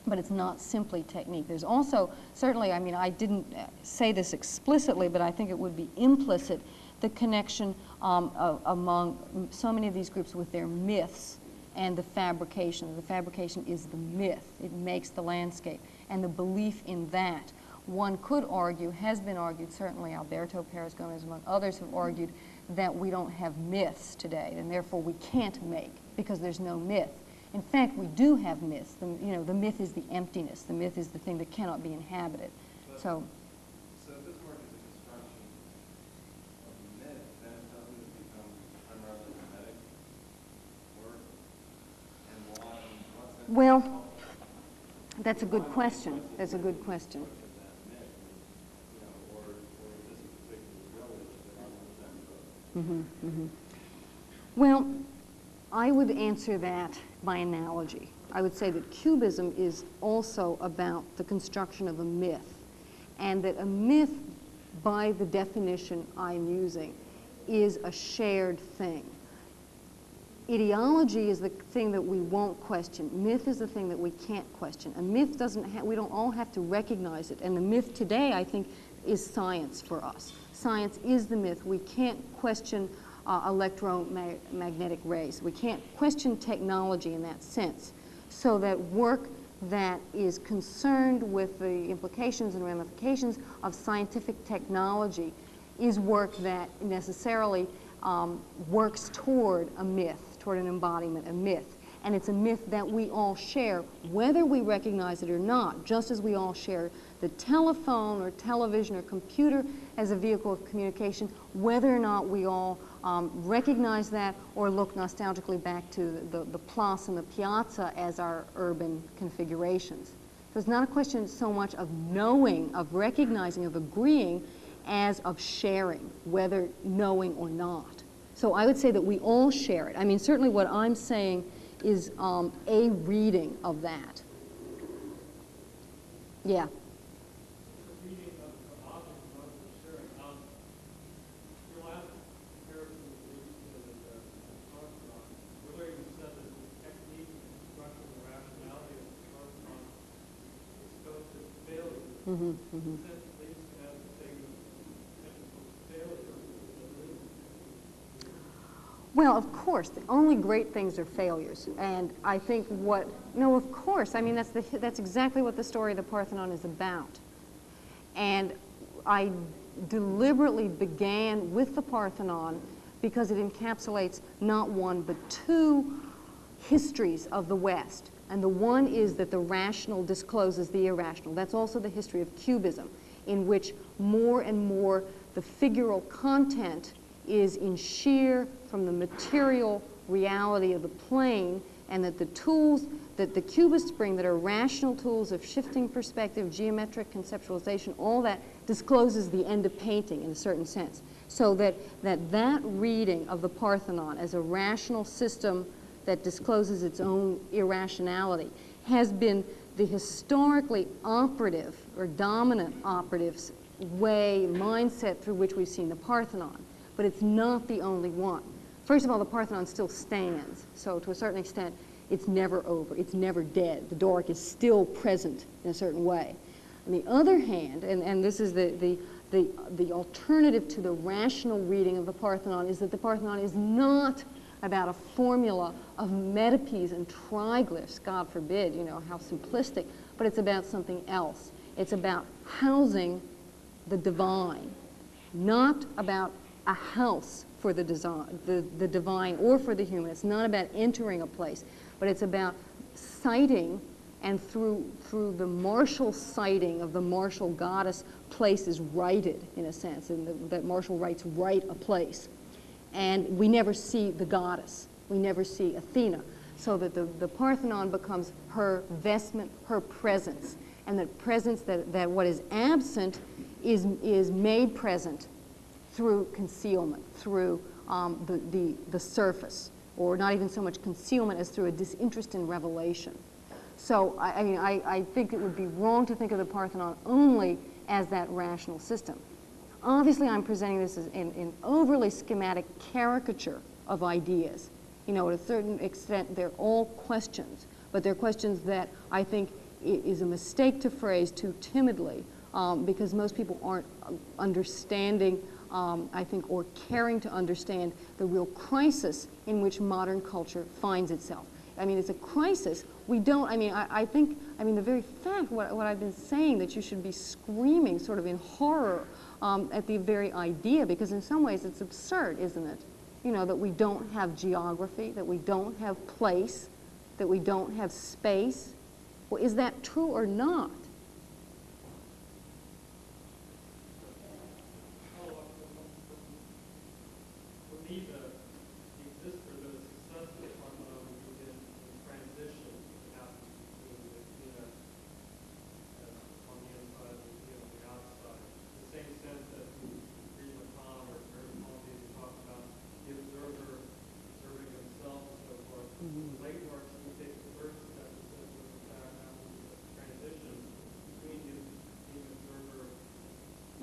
But it's not simply technique. There's also, certainly, I mean, I didn't say this explicitly, but I think it would be implicit, the connection among so many of these groups with their myths and the fabrication. The fabrication is the myth. It makes the landscape. And the belief in that, one could argue, has been argued, certainly Alberto Perez Gomez among others have argued, that we don't have myths today, and therefore we can't make, because there's no myth. In fact, we do have myths. The myth is the emptiness. The myth is the thing that cannot be inhabited. So if this work is a construction of the myth, then doesn't it become primarily hermetic work? And why? What's well, that's a good question. That's a good question. Well, I would answer that by analogy. I would say that Cubism is also about the construction of a myth, and that a myth, by the definition I'm using, is a shared thing. Ideology is the thing that we won't question. Myth is the thing that we can't question. A myth doesn't we don't all have to recognize it. And the myth today, I think, is science for us. Science is the myth. We can't question electromagnetic rays. We can't question technology in that sense. So that work that is concerned with the implications and ramifications of scientific technology is work that necessarily works toward a myth, toward an embodiment, a myth. And it's a myth that we all share, whether we recognize it or not, just as we all share the telephone or television or computer as a vehicle of communication, whether or not we all recognize that or look nostalgically back to the place and the piazza as our urban configurations. So it's not a question so much of knowing, of recognizing, of agreeing, as of sharing, whether knowing or not. So I would say that we all share it. I mean, certainly what I'm saying is a reading of that. Yeah. Well, of course, the only great things are failures, and I think of course, I mean that's exactly what the story of the Parthenon is about. And I deliberately began with the Parthenon because it encapsulates not one but two histories of the West. And the one is that the rational discloses the irrational. That's also the history of Cubism, in which more and more the figural content is in sheer from the material reality of the plane, and that the tools that the Cubists bring that are rational tools of shifting perspective, geometric conceptualization, all that discloses the end of painting in a certain sense. So that reading of the Parthenon as a rational system that discloses its own irrationality has been the historically operative or dominant operative's mindset through which we've seen the Parthenon. But it's not the only one. First of all, the Parthenon still stands. So to a certain extent, it's never over. It's never dead. The Doric is still present in a certain way. On the other hand, and this is the the alternative to the rational reading of the Parthenon is that the Parthenon is not about a formula of metopes and triglyphs, God forbid, you know, how simplistic, but it's about something else. It's about housing the divine, not about a house for the divine or for the human. It's not about entering a place, but it's about sighting, and through the martial sighting of the martial goddess, place is righted, in a sense, and that martial rights right a place. And we never see the goddess. We never see Athena. So that the Parthenon becomes her vestment, her presence. And that presence, that what is absent is made present through concealment, through the surface, or not even so much concealment as through a disinterest in revelation. So I think it would be wrong to think of the Parthenon only as that rational system. Obviously, I'm presenting this as an overly schematic caricature of ideas. You know, at a certain extent, they're all questions, but they're questions that I think is a mistake to phrase too timidly, because most people aren't understanding, I think, or caring to understand the real crisis in which modern culture finds itself. I mean, it's a crisis. We don't, I think, the very fact, what I've been saying, that you should be screaming sort of in horror at the very idea, because in some ways it's absurd, isn't it? You know, that we don't have geography, that we don't have place, that we don't have space. Well, is that true or not? For me, the existence of the success of the Parthenon would begin in transition that happens between the Athena on the inside and the Athena on the outside. In the same sense that we read Macan or Aristotle talk about the observer observing himself and so forth. The late works, we take the first step and says that in fact happens a transition between the observer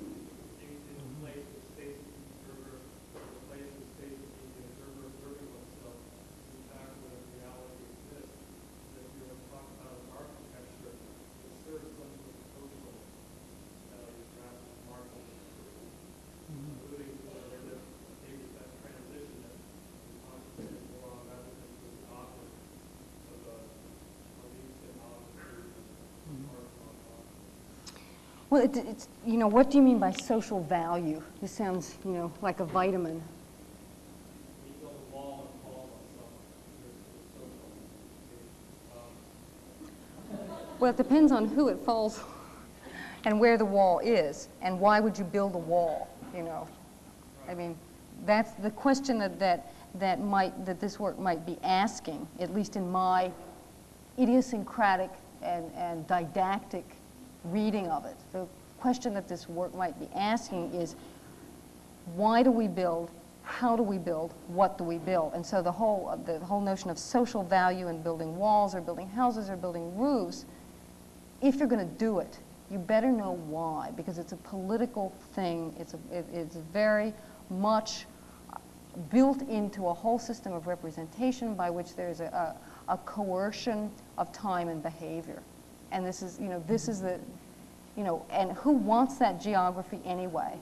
in place with space of the observer, the place and space of the observer observing oneself. In fact, when reality exists, that if you were to talk about an architecture that serves some sort of social value, perhaps Marc-Antoine, alluding to that maybe that transition that we concentrate more on rather than the object of a recent object. Well, it's, you know, what do you mean by social value? This sounds, you know, like a vitamin. We build a wall and call on someone. Well, it depends on who it falls and where the wall is, and why would you build a wall, you know? I mean, that's the question that this work might be asking, at least in my idiosyncratic and didactic reading of it. The question that this work might be asking is, why do we build? How do we build? What do we build? And so the whole notion of social value in building walls or building houses or building roofs, if you're going to do it, you better know why, because it's a political thing. It's very much built into a whole system of representation by which there's a coercion of time and behavior. And this is the, and who wants that geography anyway?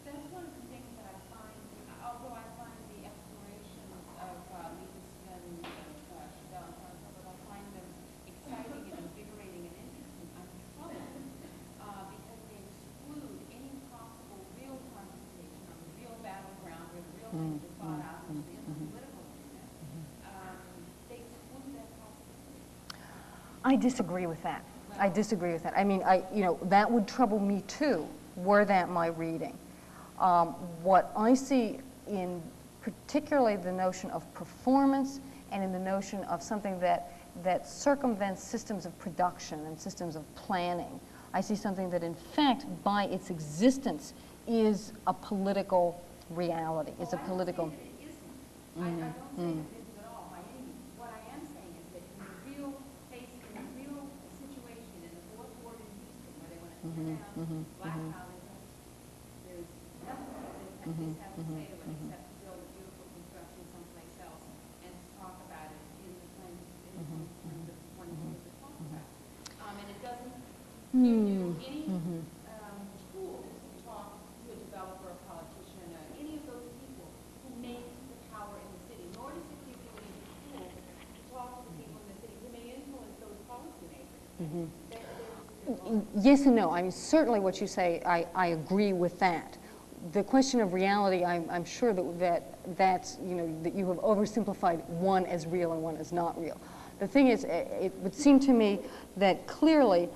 That's one of the things that I find, although I find the explorations of Liebesman and Chagall, but I find them exciting and invigorating and interesting. I'm troubled because they exclude any possible real confrontation on the real battleground where the real things are fought out, which is the political arena. They exclude that possibility. I disagree with that. I disagree with that. I mean, that would trouble me too, were that my reading. What I see in particularly the notion of performance and in the notion of something that circumvents systems of production and systems of planning, I see something that in fact, by its existence, is a political reality. It's a political... I don't say that it isn't at all by any means. What I am saying is that in the real case, in the real situation, in the fourth ward in Houston, where they want to tear down black houses, there's nothing that this has to say to it except to build a beautiful construction someplace else and to talk about it in the terms of one thing to talk about. And it doesn't give you any tools Yes and no. I mean, certainly what you say, I agree with that. The question of reality, I'm sure that's, you know, that you have oversimplified one as real and one as not real. The thing is, it would seem to me that clearly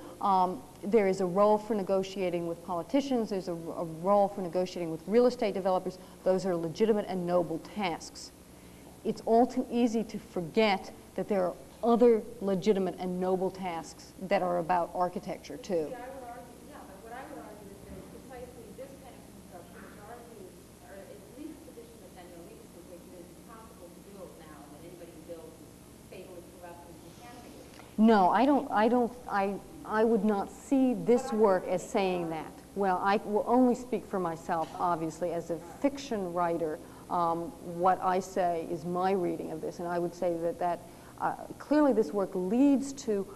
there is a role for negotiating with politicians, there's a role for negotiating with real estate developers. Those are legitimate and noble tasks. It's all too easy to forget that there are other legitimate and noble tasks that are about architecture too. See, I would argue, yeah, but what I would argue is that it's precisely this kind of construction, which argues, or at least the position that Daniel Leibus would take, that it's impossible to build now, that anybody who builds is fatally corrupt and contaminated. No, I would not see this work as saying that. Well, I will only speak for myself, obviously, as a fiction writer. What I say is my reading of this, and I would say that clearly this work leads to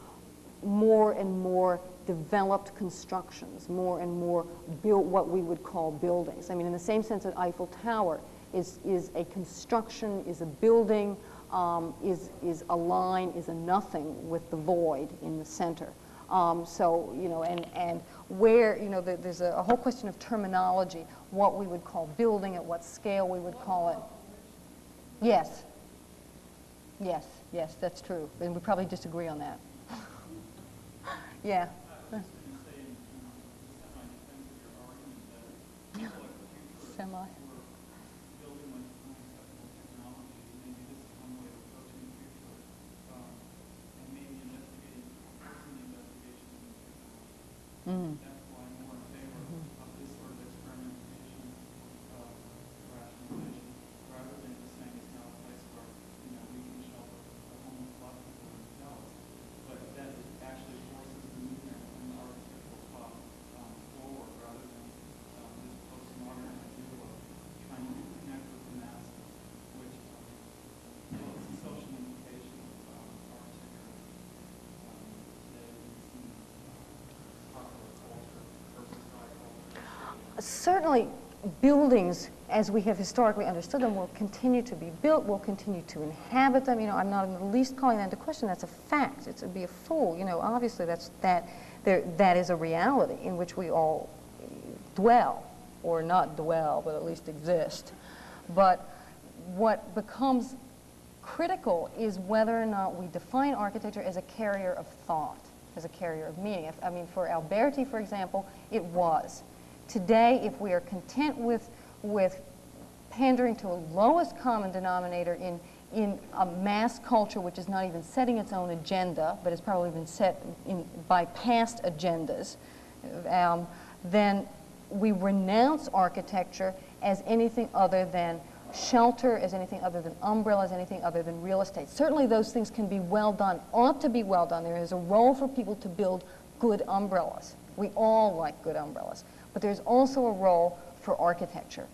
more and more developed constructions, more and more what we would call buildings. I mean, in the same sense that Eiffel Tower is a construction, is a building, is a line, is a nothing with the void in the center. So, you know, and where, you know, there's a whole question of terminology, what we would call building, at what scale we would call it. Yes. Yes, yes, that's true. And we probably disagree on that. Yeah. Semi. Mm. That's why I'm more in favor of this sort of experimentation rationalization, rather than just saying it's now a place where, you know, we can shelter a homeless lot of people themselves. But that it actually forces the movement in the architectural thought forward, rather than this postmodern idea of trying to connect with the masses, which well, it's a social implication of architecture today. Certainly, buildings, as we have historically understood them, will continue to be built, will continue to inhabit them. You know, I'm not in the least calling that into question. That's a fact. It would be a fool. You know, obviously that is a reality in which we all dwell, or not dwell, but at least exist. But what becomes critical is whether or not we define architecture as a carrier of thought, as a carrier of meaning. I mean, for Alberti, for example, it was. Today, if we are content with pandering to a lowest common denominator in a mass culture which is not even setting its own agenda, but has probably been set by past agendas, then we renounce architecture as anything other than shelter, as anything other than umbrella, as anything other than real estate. Certainly those things can be well done, ought to be well done. There is a role for people to build good umbrellas. We all like good umbrellas. But there's also a role for architecture,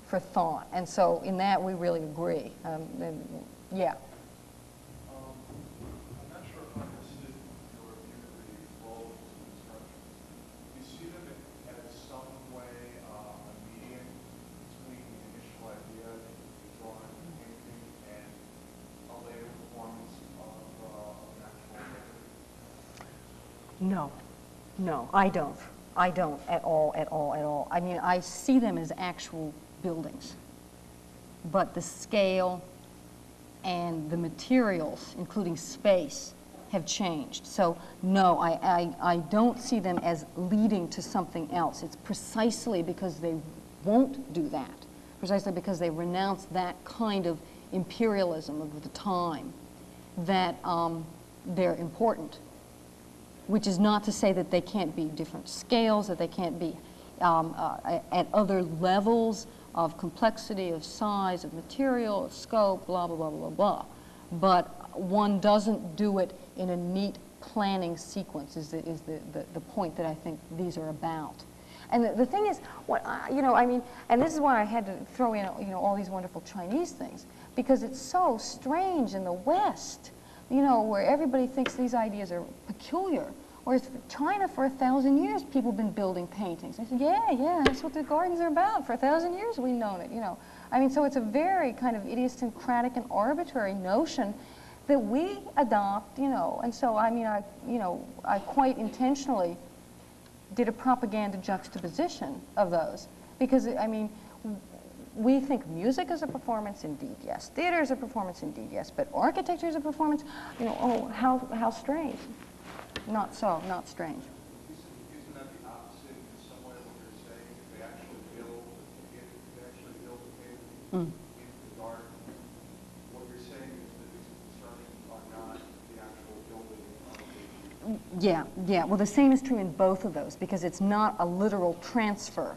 for thought. And so in that we really agree. Yeah. I'm not sure if I understood your view of the role of these constructions. Do you see them as some way a medium between the initial idea that you draw in the painting and a later performance of an actual painting? No. No, I don't. I don't at all, at all, at all. I mean, I see them as actual buildings. But the scale and the materials, including space, have changed. So no, I don't see them as leading to something else. It's precisely because they won't do that, precisely because they renounce that kind of imperialism of the time, that they're important. Which is not to say that they can't be different scales, that they can't be at other levels of complexity, of size, of material, of scope, blah, blah, blah, blah, blah. But one doesn't do it in a neat planning sequence is the point that I think these are about. And the thing is, you know, I mean, and this is why I had to throw in, you know, all these wonderful Chinese things, because it's so strange in the West, you know, where everybody thinks these ideas are peculiar. Whereas China, for 1,000 years, people have been building paintings. I said, yeah, that's what the gardens are about. For 1,000 years, we've known it, you know. I mean, so it's a very kind of idiosyncratic and arbitrary notion that we adopt, you know, and so I mean, I quite intentionally did a propaganda juxtaposition of those because, I mean, we think music is a performance, indeed, yes. Theater is a performance, indeed, yes. But architecture is a performance, you know, oh, how strange. Not so, not strange. Isn't that the opposite in some way of what you're saying? If they actually build the cave in the dark, what you're saying is that these concerns are not the actual building of the Yeah, yeah. Well, the same is true in both of those because it's not a literal transfer.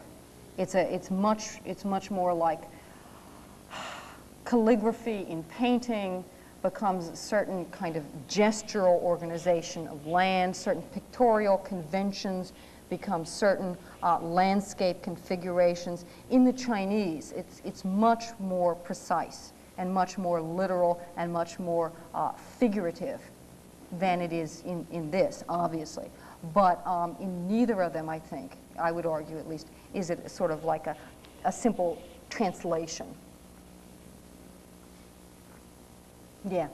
It's much more like calligraphy in painting becomes a certain kind of gestural organization of land, certain pictorial conventions become certain landscape configurations. In the Chinese, it's much more precise and much more literal and much more figurative than it is in this, obviously. But in neither of them, I think, I would argue at least, is it sort of like a simple translation. Yeah.